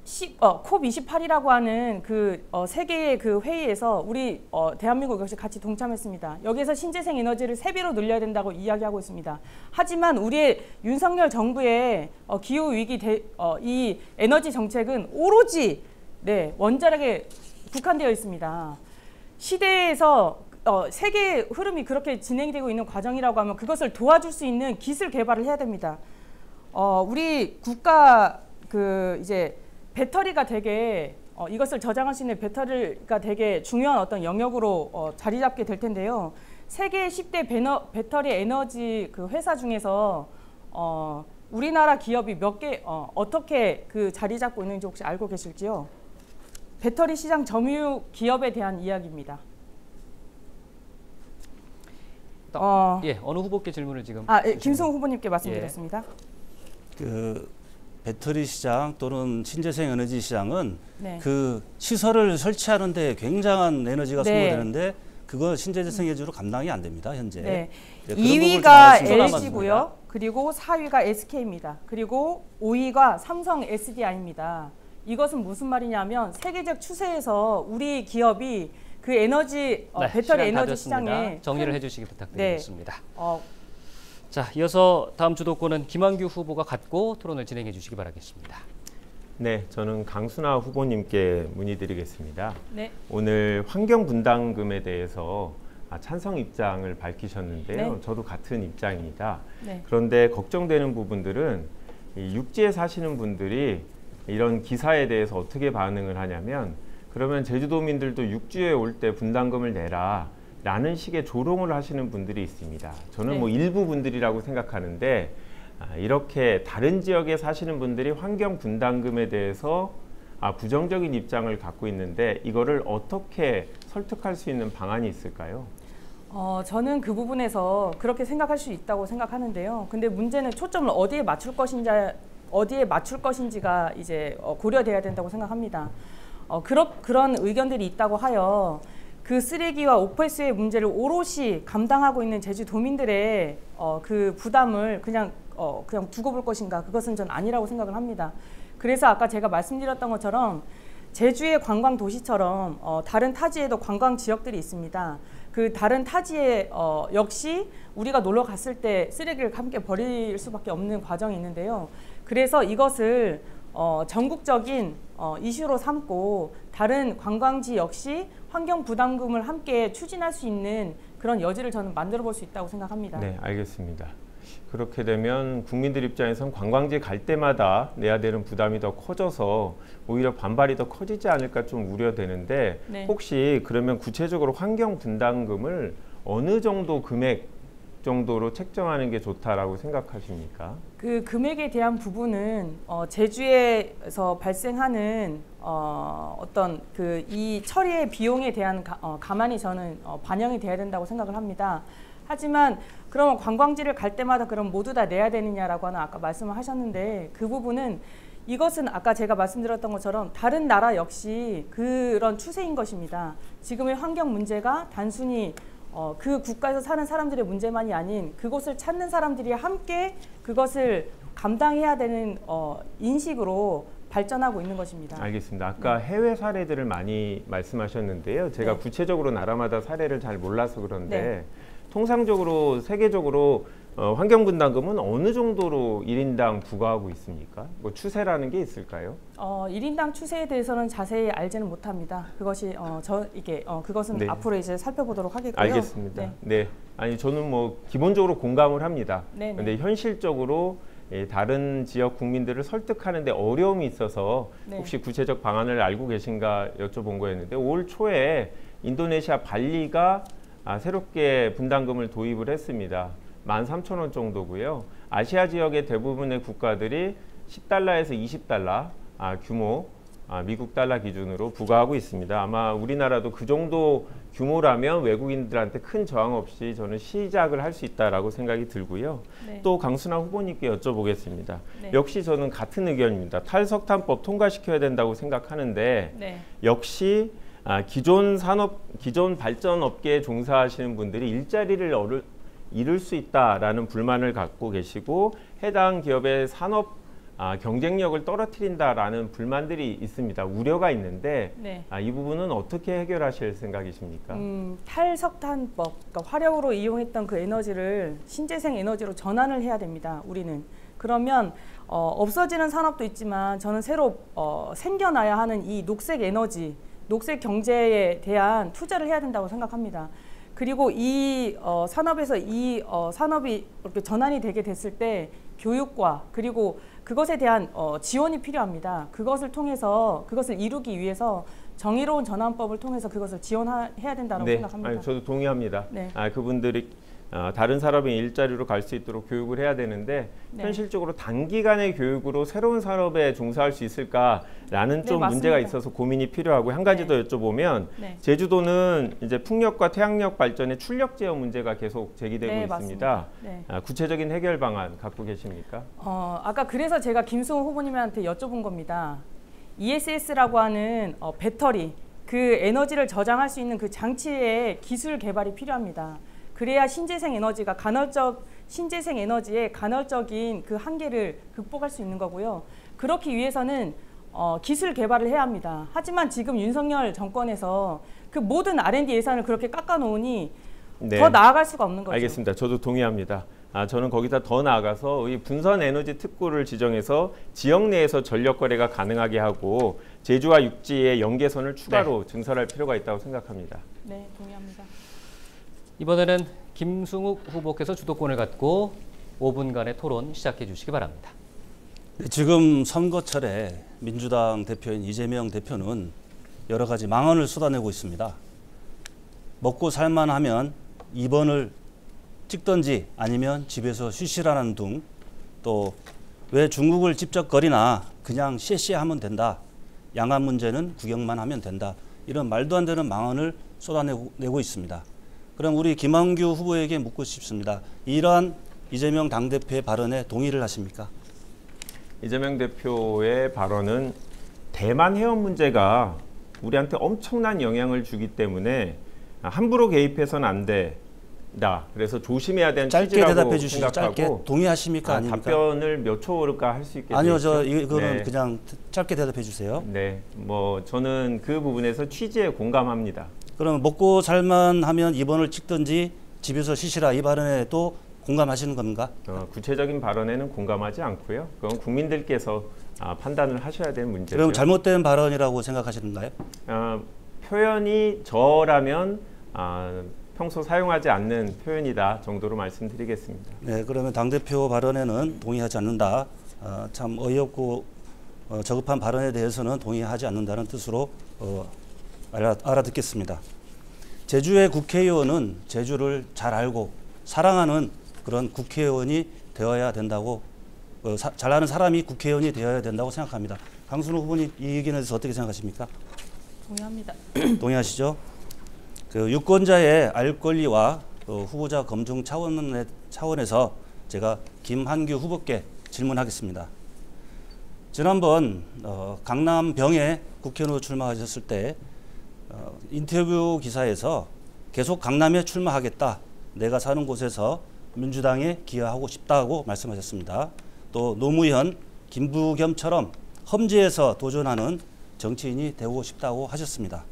Speaker 4: COP28이라고 하는 그 세계의 그 회의에서 우리 대한민국 역시 같이 동참했습니다. 여기에서 신재생 에너지를 3배로 늘려야 된다고 이야기하고 있습니다. 하지만 우리의 윤석열 정부의 기후 위기 이 에너지 정책은 오로지 원자력에 국한되어 있습니다. 시대에서 세계 흐름이 그렇게 진행되고 있는 과정이라고 하면 그것을 도와줄 수 있는 기술 개발을 해야 됩니다. 우리 국가 이제 배터리가 되게 이것을 저장할 수 있는 배터리가 되게 중요한 어떤 영역으로 자리 잡게 될 텐데요. 세계 10대 배터리 에너지 그 회사 중에서 우리나라 기업이 몇 개 어떻게 그 자리 잡고 있는지 혹시 알고 계실지요? 배터리 시장 점유 기업에 대한 이야기입니다.
Speaker 1: 예, 어느 후보께 질문을 지금?
Speaker 4: 예, 김승우 후보님께 말씀드렸습니다.
Speaker 3: 그 배터리 시장 또는 신재생 에너지 시장은
Speaker 4: 네.
Speaker 3: 그 시설을 설치하는데 굉장한 에너지가
Speaker 4: 네.
Speaker 3: 소모되는데 그거 신재생 에너지로 감당이 안 됩니다 현재.
Speaker 4: 네.
Speaker 3: 네, 그런 부분을 좀
Speaker 4: 2위가
Speaker 3: 알수 있습니다.
Speaker 4: LG고요. 그리고 4위가 SK입니다. 그리고 5위가 삼성 SDI입니다. 이것은 무슨 말이냐면 세계적 추세에서 우리 기업이 그 에너지
Speaker 1: 네,
Speaker 4: 배터리
Speaker 1: 시간 다
Speaker 4: 에너지
Speaker 1: 됐습니다.
Speaker 4: 시장에
Speaker 1: 정리를 해주시기 부탁드리겠습니다.
Speaker 4: 네.
Speaker 1: 자, 이어서 다음 주도권은 김한규 후보가 갖고 토론을 진행해 주시기 바라겠습니다.
Speaker 2: 네, 저는 강순하 후보님께 문의드리겠습니다.
Speaker 4: 네.
Speaker 2: 오늘 환경분담금에 대해서 찬성 입장을 밝히셨는데요.
Speaker 4: 네.
Speaker 2: 저도 같은 입장입니다.
Speaker 4: 네.
Speaker 2: 그런데 걱정되는 부분들은 이 육지에 사시는 분들이 이런 기사에 대해서 어떻게 반응을 하냐면 그러면 제주도민들도 육지에 올 때 분담금을 내라 라는 식의 조롱을 하시는 분들이 있습니다. 저는
Speaker 4: 네.
Speaker 2: 뭐 일부 분들이라고 생각하는데 이렇게 다른 지역에 사시는 분들이 환경 분담금에 대해서 부정적인 입장을 갖고 있는데 이거를 어떻게 설득할 수 있는 방안이 있을까요?
Speaker 4: 저는 그 부분에서 그렇게 생각할 수 있다고 생각하는데요. 근데 문제는 초점을 어디에 맞출 것인지가 이제 고려돼야 된다고 생각합니다. 그런 의견들이 있다고 하여 그 쓰레기와 오폐수의 문제를 오롯이 감당하고 있는 제주도민들의 그 부담을 그냥 두고 볼 것인가, 그것은 전 아니라고 생각을 합니다. 그래서 아까 제가 말씀드렸던 것처럼 제주의 관광 도시처럼 다른 타지에도 관광 지역들이 있습니다. 그 다른 타지에 역시 우리가 놀러 갔을 때 쓰레기를 함께 버릴 수밖에 없는 과정이 있는데요. 그래서 이것을 전국적인 이슈로 삼고 다른 관광지 역시 환경 부담금을 함께 추진할 수 있는 그런 여지를 저는 만들어 볼 수 있다고 생각합니다.
Speaker 2: 네, 알겠습니다. 그렇게 되면 국민들 입장에선 관광지 갈 때마다 내야 되는 부담이 더 커져서 오히려 반발이 더 커지지 않을까 좀 우려되는데
Speaker 4: 네.
Speaker 2: 혹시 그러면 구체적으로 환경 분담금을 어느 정도 금액 정도로 책정하는 게 좋다라고 생각하십니까?
Speaker 4: 그 금액에 대한 부분은 제주에서 발생하는 어떤 이 처리의 비용에 대한 가만히 저는 반영이 돼야 된다고 생각을 합니다. 하지만 그러면 관광지를 갈 때마다 그럼 모두 다 내야 되느냐라고 하는 아까 말씀을 하셨는데 그 부분은 이것은 아까 제가 말씀드렸던 것처럼 다른 나라 역시 그런 추세인 것입니다. 지금의 환경 문제가 단순히 그 국가에서 사는 사람들의 문제만이 아닌 그곳을 찾는 사람들이 함께 그것을 감당해야 되는 인식으로 발전하고 있는 것입니다.
Speaker 2: 알겠습니다. 아까 해외 사례들을 많이 말씀하셨는데요. 제가
Speaker 4: 네.
Speaker 2: 구체적으로 나라마다 사례를 잘 몰라서 그런데
Speaker 4: 네.
Speaker 2: 통상적으로 세계적으로 환경분담금은 어느 정도로 1인당 부과하고 있습니까? 뭐 추세라는 게 있을까요?
Speaker 4: 1인당 추세에 대해서는 자세히 알지는 못합니다. 그것이 그것은
Speaker 2: 네.
Speaker 4: 앞으로 이제 살펴보도록 하겠고요.
Speaker 2: 알겠습니다.
Speaker 4: 네.
Speaker 2: 네. 아니 저는 뭐 기본적으로 공감을 합니다.
Speaker 4: 네네.
Speaker 2: 그런데 현실적으로 다른 지역 국민들을 설득하는데 어려움이 있어서
Speaker 4: 네.
Speaker 2: 혹시 구체적 방안을 알고 계신가 여쭤본 거였는데 올 초에 인도네시아 발리가 새롭게 분담금을 도입을 했습니다. 13,000원 정도고요. 아시아 지역의 대부분의 국가들이 10달러에서 20달러 규모 미국 달러 기준으로 부과하고 있습니다. 아마 우리나라도 그 정도 규모라면 외국인들한테 큰 저항 없이 저는 시작을 할 수 있다라고 생각이 들고요.
Speaker 4: 네.
Speaker 2: 또 강순하 후보님께 여쭤보겠습니다.
Speaker 4: 네.
Speaker 2: 역시 저는 같은 의견입니다. 탈석탄법 통과시켜야 된다고 생각하는데
Speaker 4: 네.
Speaker 2: 역시 기존 발전 업계에 종사하시는 분들이 일자리를 잃을 수 있다라는 불만을 갖고 계시고 해당 기업의 산업 경쟁력을 떨어뜨린다라는 불만들이 있습니다. 우려가 있는데
Speaker 4: 네.
Speaker 2: 이 부분은 어떻게 해결하실 생각이십니까?
Speaker 4: 탈석탄법, 그러니까 화력으로 이용했던 그 에너지를 신재생 에너지로 전환을 해야 됩니다. 우리는. 그러면 없어지는 산업도 있지만 저는 새로 생겨나야 하는 이 녹색 에너지, 녹색 경제에 대한 투자를 해야 된다고 생각합니다. 그리고 이 산업에서 이 산업이 이렇게 전환이 되게 됐을 때 교육과 그리고 그것에 대한 지원이 필요합니다. 그것을 이루기 위해서 정의로운 전환법을 통해서 그것을 지원해야 된다고
Speaker 2: 네,
Speaker 4: 생각합니다.
Speaker 2: 아니, 저도 동의합니다.
Speaker 4: 네.
Speaker 2: 그분들이 다른 산업의 일자리로 갈 수 있도록 교육을 해야 되는데
Speaker 4: 네.
Speaker 2: 현실적으로 단기간의 교육으로 새로운 산업에 종사할 수 있을까라는 좀
Speaker 4: 맞습니다.
Speaker 2: 문제가 있어서 고민이 필요하고 한 가지 더 여쭤보면
Speaker 4: 네.
Speaker 2: 제주도는 이제 풍력과 태양력 발전의 출력 제어 문제가 계속 제기되고
Speaker 4: 네,
Speaker 2: 있습니다.
Speaker 4: 맞습니다. 네.
Speaker 2: 구체적인 해결 방안 갖고 계십니까?
Speaker 4: 아까 그래서 제가 김승우 후보님한테 여쭤본 겁니다. ESS라고 하는 배터리, 그 에너지를 저장할 수 있는 그 장치의 기술 개발이 필요합니다. 그래야 신재생 에너지의 간헐적인 그 한계를 극복할 수 있는 거고요. 그렇기 위해서는 기술 개발을 해야 합니다. 하지만 지금 윤석열 정권에서 그 모든 R&D 예산을 그렇게 깎아놓으니
Speaker 2: 네.
Speaker 4: 더 나아갈 수가 없는 거죠.
Speaker 2: 알겠습니다. 저도 동의합니다. 저는 거기다 더 나아가서 이 분선 에너지 특구를 지정해서 지역 내에서 전력 거래가 가능하게 하고 제주와 육지의 연계선을 추가로 증설할 필요가 있다고 생각합니다.
Speaker 4: 네, 동의합니다.
Speaker 1: 이번에는 김승욱 후보께서 주도권을 갖고 5분간의 토론 시작해 주시기 바랍니다.
Speaker 3: 네, 지금 선거철에 민주당 대표인 이재명 대표는 여러 가지 망언을 쏟아내고 있습니다. 먹고 살만하면 2번을 찍든지 아니면 집에서 쉬시라는 등, 또 왜 중국을 집적거리나 그냥 쎄쎄하면 된다. 양안 문제는 구경만 하면 된다. 이런 말도 안 되는 망언을 쏟아내고 있습니다. 그럼 우리 김한규 후보에게 묻고 싶습니다. 이러한 이재명 당대표의 발언에 동의를 하십니까?
Speaker 2: 이재명 대표의 발언은 대만 해협 문제가 우리한테 엄청난 영향을 주기 때문에 함부로 개입해서는 안 된다. 그래서 조심해야 되는
Speaker 3: 짧게
Speaker 2: 취지라고
Speaker 3: 대답해 주시죠.
Speaker 2: 생각하고
Speaker 3: 짧게 동의하십니까? 아닙니까?
Speaker 2: 답변을 몇 초일까 할 수 있겠네요.
Speaker 3: 아니요, 이거는
Speaker 2: 네.
Speaker 3: 그냥 짧게 대답해 주세요.
Speaker 2: 네, 저는 그 부분에서 취지에 공감합니다.
Speaker 3: 그럼 먹고 살만 하면 2번을 찍든지 집에서 쉬시라, 이 발언에 또 공감하시는 건가?
Speaker 2: 구체적인 발언에는 공감하지 않고요. 그건 국민들께서 판단을 하셔야 되는 문제죠.
Speaker 3: 그럼 잘못된 발언이라고 생각하시는가요?
Speaker 2: 표현이 저라면 평소 사용하지 않는 표현이다 정도로 말씀드리겠습니다.
Speaker 3: 네, 그러면 당대표 발언에는 동의하지 않는다. 참 어이없고 저급한 발언에 대해서는 동의하지 않는다는 뜻으로 알아듣겠습니다. 제주의 국회의원은 제주를 잘 알고 사랑하는 그런 국회의원이 되어야 된다고, 잘 아는 사람이 국회의원이 되어야 된다고 생각합니다. 강순호 후보님, 이 의견에 대해서 어떻게 생각하십니까?
Speaker 4: 동의합니다.
Speaker 3: 동의하시죠? 그 유권자의 알 권리와 후보자 검증 차원에서 제가 김한규 후보께 질문하겠습니다. 지난번 강남병에 국회의원으로 출마하셨을 때 인터뷰 기사에서 계속 강남에 출마하겠다. 내가 사는 곳에서 민주당에 기여하고 싶다고 말씀하셨습니다. 또 노무현, 김부겸처럼 험지에서 도전하는 정치인이 되고 싶다고 하셨습니다.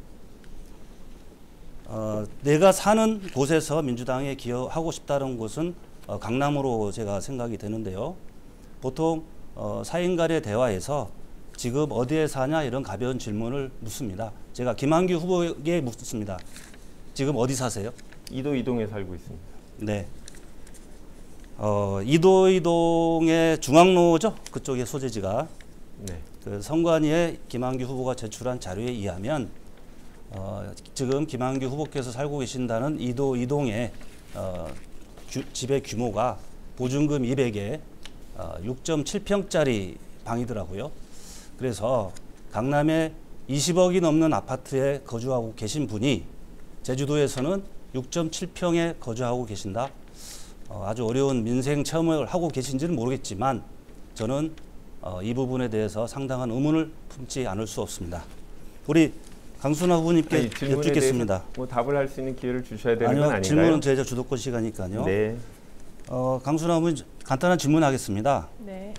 Speaker 3: 내가 사는 곳에서 민주당에 기여하고 싶다는 곳은 강남으로 제가 생각이 되는데요. 보통 사인 간의 대화에서 지금 어디에 사냐 이런 가벼운 질문을 묻습니다. 제가 김한규 후보에게 묻습니다. 지금 어디 사세요?
Speaker 2: 이도이동에 살고 있습니다.
Speaker 3: 네. 이도이동의 중앙로죠. 그쪽의 소재지가.
Speaker 2: 네.
Speaker 3: 그 선관위에 김한규 후보가 제출한 자료에 의하면 지금 김한규 후보께서 살고 계신다는 이도이동의 집의 규모가 보증금 200에 6.7평짜리 방이더라고요. 그래서 강남에 20억이 넘는 아파트에 거주하고 계신 분이 제주도에서는 6.7평에 거주하고 계신다. 아주 어려운 민생 체험을 하고 계신지는 모르겠지만 저는 이 부분에 대해서 상당한 의문을 품지 않을 수 없습니다. 우리 강순호 후보님께 여쭙겠습니다.
Speaker 2: 뭐 답을 할 수 있는 기회를 주셔야 되는
Speaker 3: 아니요,
Speaker 2: 건 아닌가요?
Speaker 3: 질문은 제자 주도권 시간이니까요.
Speaker 2: 네.
Speaker 3: 강순호 후보님 간단한 질문하겠습니다.
Speaker 4: 네.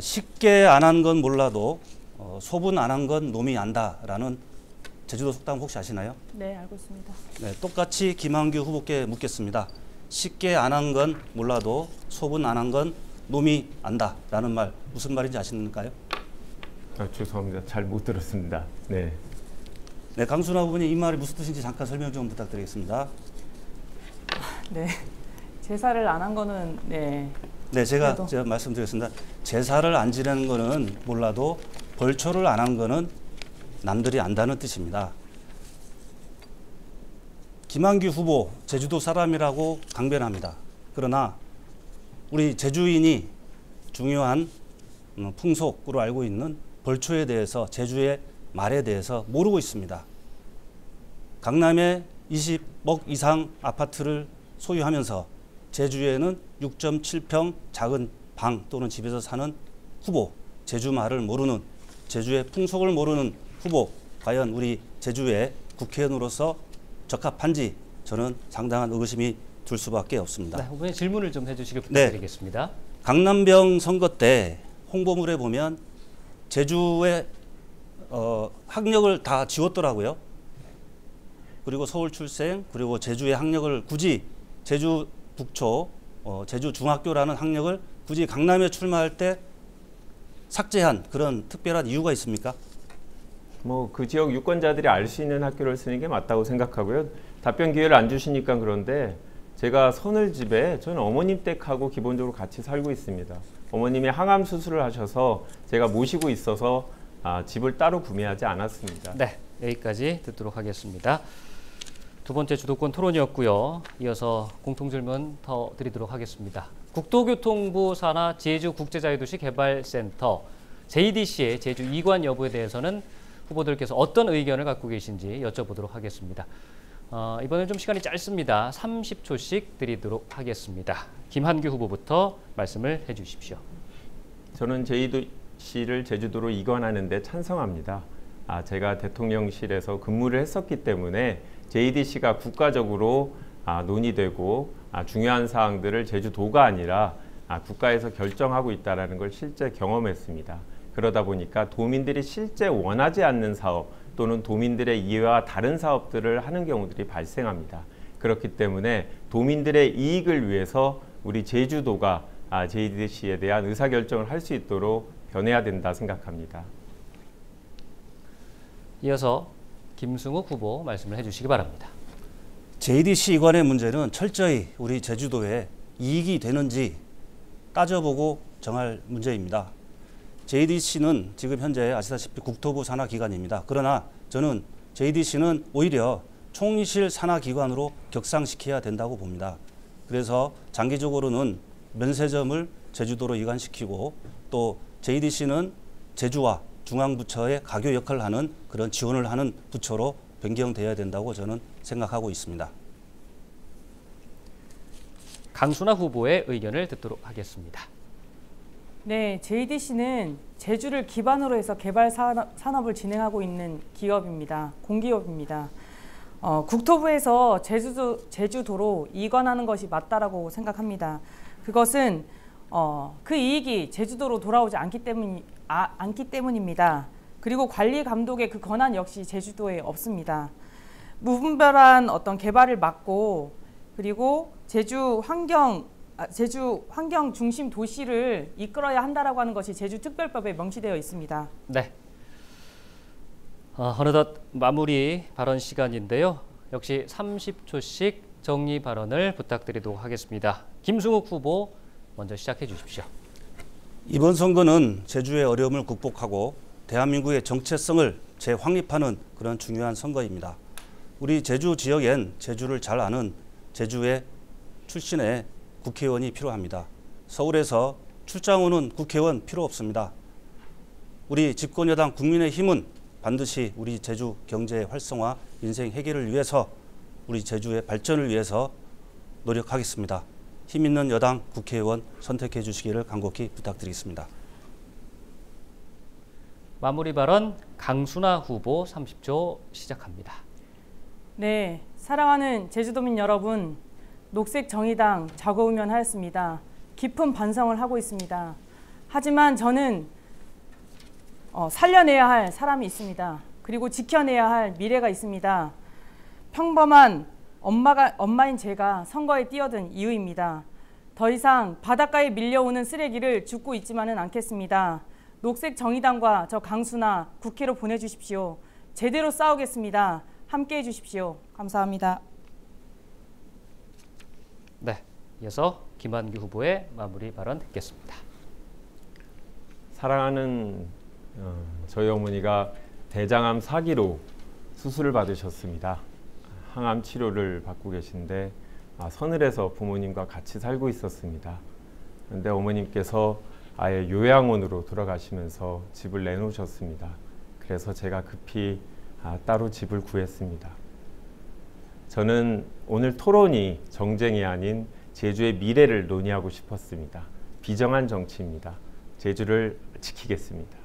Speaker 3: 쉽게 안 한 건 몰라도 소분 안 한 건 놈이 안다라는 제주도 속담 혹시 아시나요?
Speaker 4: 네, 알고 있습니다.
Speaker 3: 네, 똑같이 김한규 후보께 묻겠습니다. 쉽게 안 한 건 몰라도 소분 안 한 건 놈이 안다라는 말 무슨 말인지 아시는가요?
Speaker 2: 죄송합니다. 잘 못 들었습니다. 네.
Speaker 3: 네, 강순호 후보님 이 말이 무슨 뜻인지 잠깐 설명 좀 부탁드리겠습니다.
Speaker 4: 네, 제사를 안 한 거는 네.
Speaker 3: 네, 제가
Speaker 4: 그래도.
Speaker 3: 말씀드렸습니다. 제사를 안 지내는 거는 몰라도 벌초를 안 한 거는 남들이 안다는 뜻입니다. 김한규 후보 제주도 사람이라고 강변합니다. 그러나 우리 제주인이 중요한 풍속으로 알고 있는 벌초에 대해서, 제주의 말에 대해서 모르고 있습니다. 강남에 20억 이상 아파트를 소유하면서 제주에는 6.7평 작은 방 또는 집에서 사는 후보, 제주 말을 모르는, 제주의 풍속을 모르는 후보, 과연 우리 제주의 국회의원으로서 적합한지 저는 상당한 의구심이 들 수밖에 없습니다.
Speaker 1: 네, 후보님 질문을 좀 해주시길 부탁드리겠습니다.
Speaker 3: 강남병 선거 때 홍보물에 보면 제주의 학력을 다 지웠더라고요. 그리고 서울 출생, 그리고 제주의 학력을 굳이 제주 북초, 제주 중학교라는 학력을 굳이 강남에 출마할 때 삭제한 그런 특별한 이유가 있습니까?
Speaker 2: 뭐 그 지역 유권자들이 알 수 있는 학교를 쓰는 게 맞다고 생각하고요. 답변 기회를 안 주시니까 그런데 제가 서늘집에 저는 어머님 댁하고 기본적으로 같이 살고 있습니다. 어머님이 항암 수술을 하셔서 제가 모시고 있어서 집을 따로 구매하지 않았습니다.
Speaker 1: 네, 여기까지 듣도록 하겠습니다. 두 번째 주도권 토론이었고요. 이어서 공통질문 더 드리도록 하겠습니다. 국토교통부 산하 제주국제자유도시 개발센터 JDC의 제주 이관 여부에 대해서는 후보들께서 어떤 의견을 갖고 계신지 여쭤보도록 하겠습니다. 이번엔 좀 시간이 짧습니다. 30초씩 드리도록 하겠습니다. 김한규 후보부터 말씀을 해주십시오.
Speaker 2: 저는 JDC를 제주도로 이관하는 데 찬성합니다. 제가 대통령실에서 근무를 했었기 때문에 JDC가 국가적으로 논의되고 중요한 사항들을 제주도가 아니라 국가에서 결정하고 있다는 걸 실제 경험했습니다. 그러다 보니까 도민들이 실제 원하지 않는 사업 또는 도민들의 이해와 다른 사업들을 하는 경우들이 발생합니다. 그렇기 때문에 도민들의 이익을 위해서 우리 제주도가 JDC에 대한 의사결정을 할 수 있도록 변해야 된다 생각합니다.
Speaker 1: 이어서 김승욱 후보 말씀을 해주시기 바랍니다.
Speaker 3: JDC 이관의 문제는 철저히 우리 제주도에 이익이 되는지 따져보고 정할 문제입니다. JDC는 지금 현재 아시다시피 국토부 산하기관입니다. 그러나 저는 JDC는 오히려 총리실 산하기관으로 격상시켜야 된다고 봅니다. 그래서 장기적으로는 면세점을 제주도로 이관시키고 또 JDC는 제주와 중앙부처의 가교 역할을 하는 그런 지원을 하는 부처로 변경되어야 된다고 저는 생각하고 있습니다.
Speaker 1: 강순아 후보의 의견을 듣도록 하겠습니다.
Speaker 4: 네, JDC는 제주를 기반으로 해서 개발 산업을 진행하고 있는 기업입니다. 공기업입니다. 국토부에서 제주도로 이관하는 것이 맞다라고 생각합니다. 그것은 그 이익이 제주도로 돌아오지 않기 때문입니다. 그리고 관리 감독의 그 권한 역시 제주도에 없습니다. 무분별한 어떤 개발을 막고 그리고 제주 환경 중심 도시를 이끌어야 한다라고 하는 것이 제주특별법에 명시되어 있습니다.
Speaker 1: 네. 어느덧 마무리 발언 시간인데요. 역시 30초씩 정리 발언을 부탁드리도록 하겠습니다. 김승욱 후보 먼저 시작해 주십시오.
Speaker 3: 이번 선거는 제주의 어려움을 극복하고 대한민국의 정체성을 재확립하는 그런 중요한 선거입니다. 우리 제주 지역엔 제주를 잘 아는 제주의 출신의 국회의원이 필요합니다. 서울에서 출장 오는 국회의원 필요 없습니다. 우리 집권여당 국민의힘은 반드시 우리 제주 경제 활성화, 인생 해결을 위해서 우리 제주의 발전을 위해서 노력하겠습니다. 힘 있는 여당 국회의원 선택해 주시기를 간곡히 부탁드리겠습니다.
Speaker 1: 마무리 발언 강순아 후보 30초 시작합니다.
Speaker 4: 네, 사랑하는 제주도민 여러분, 녹색정의당 자고우면 하였습니다. 깊은 반성을 하고 있습니다. 하지만 저는 살려내야 할 사람이 있습니다. 그리고 지켜내야 할 미래가 있습니다. 평범한 엄마인 제가 선거에 뛰어든 이유입니다. 더 이상 바닷가에 밀려오는 쓰레기를 줍고 있지만은 않겠습니다. 녹색정의당과 저 강순아 국회로 보내주십시오. 제대로 싸우겠습니다. 함께해 주십시오. 감사합니다.
Speaker 1: 네, 이어서 김한규 후보의 마무리 발언 듣겠습니다.
Speaker 2: 사랑하는 저희 어머니가 대장암 4기로 수술을 받으셨습니다. 항암 치료를 받고 계신데 서늘해서 부모님과 같이 살고 있었습니다. 그런데 어머님께서 아예 요양원으로 돌아가시면서 집을 내놓으셨습니다. 그래서 제가 급히 따로 집을 구했습니다. 저는 오늘 토론이 정쟁이 아닌 제주의 미래를 논의하고 싶었습니다. 비정한 정치입니다. 제주를 지키겠습니다.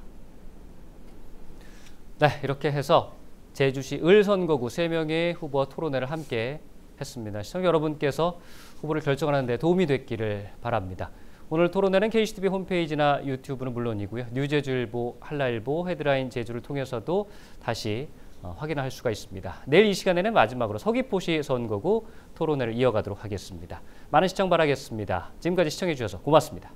Speaker 1: 네, 이렇게 해서 제주시 을선거구 3명의 후보와 토론회를 함께 했습니다. 시청자 여러분께서 후보를 결정하는 데 도움이 됐기를 바랍니다. 오늘 토론회는 KCTV 홈페이지나 유튜브는 물론이고요. 뉴제주일보, 한라일보, 헤드라인 제주를 통해서도 다시 확인할 수가 있습니다. 내일 이 시간에는 마지막으로 서귀포시 선거구 토론회를 이어가도록 하겠습니다. 많은 시청 바라겠습니다. 지금까지 시청해 주셔서 고맙습니다.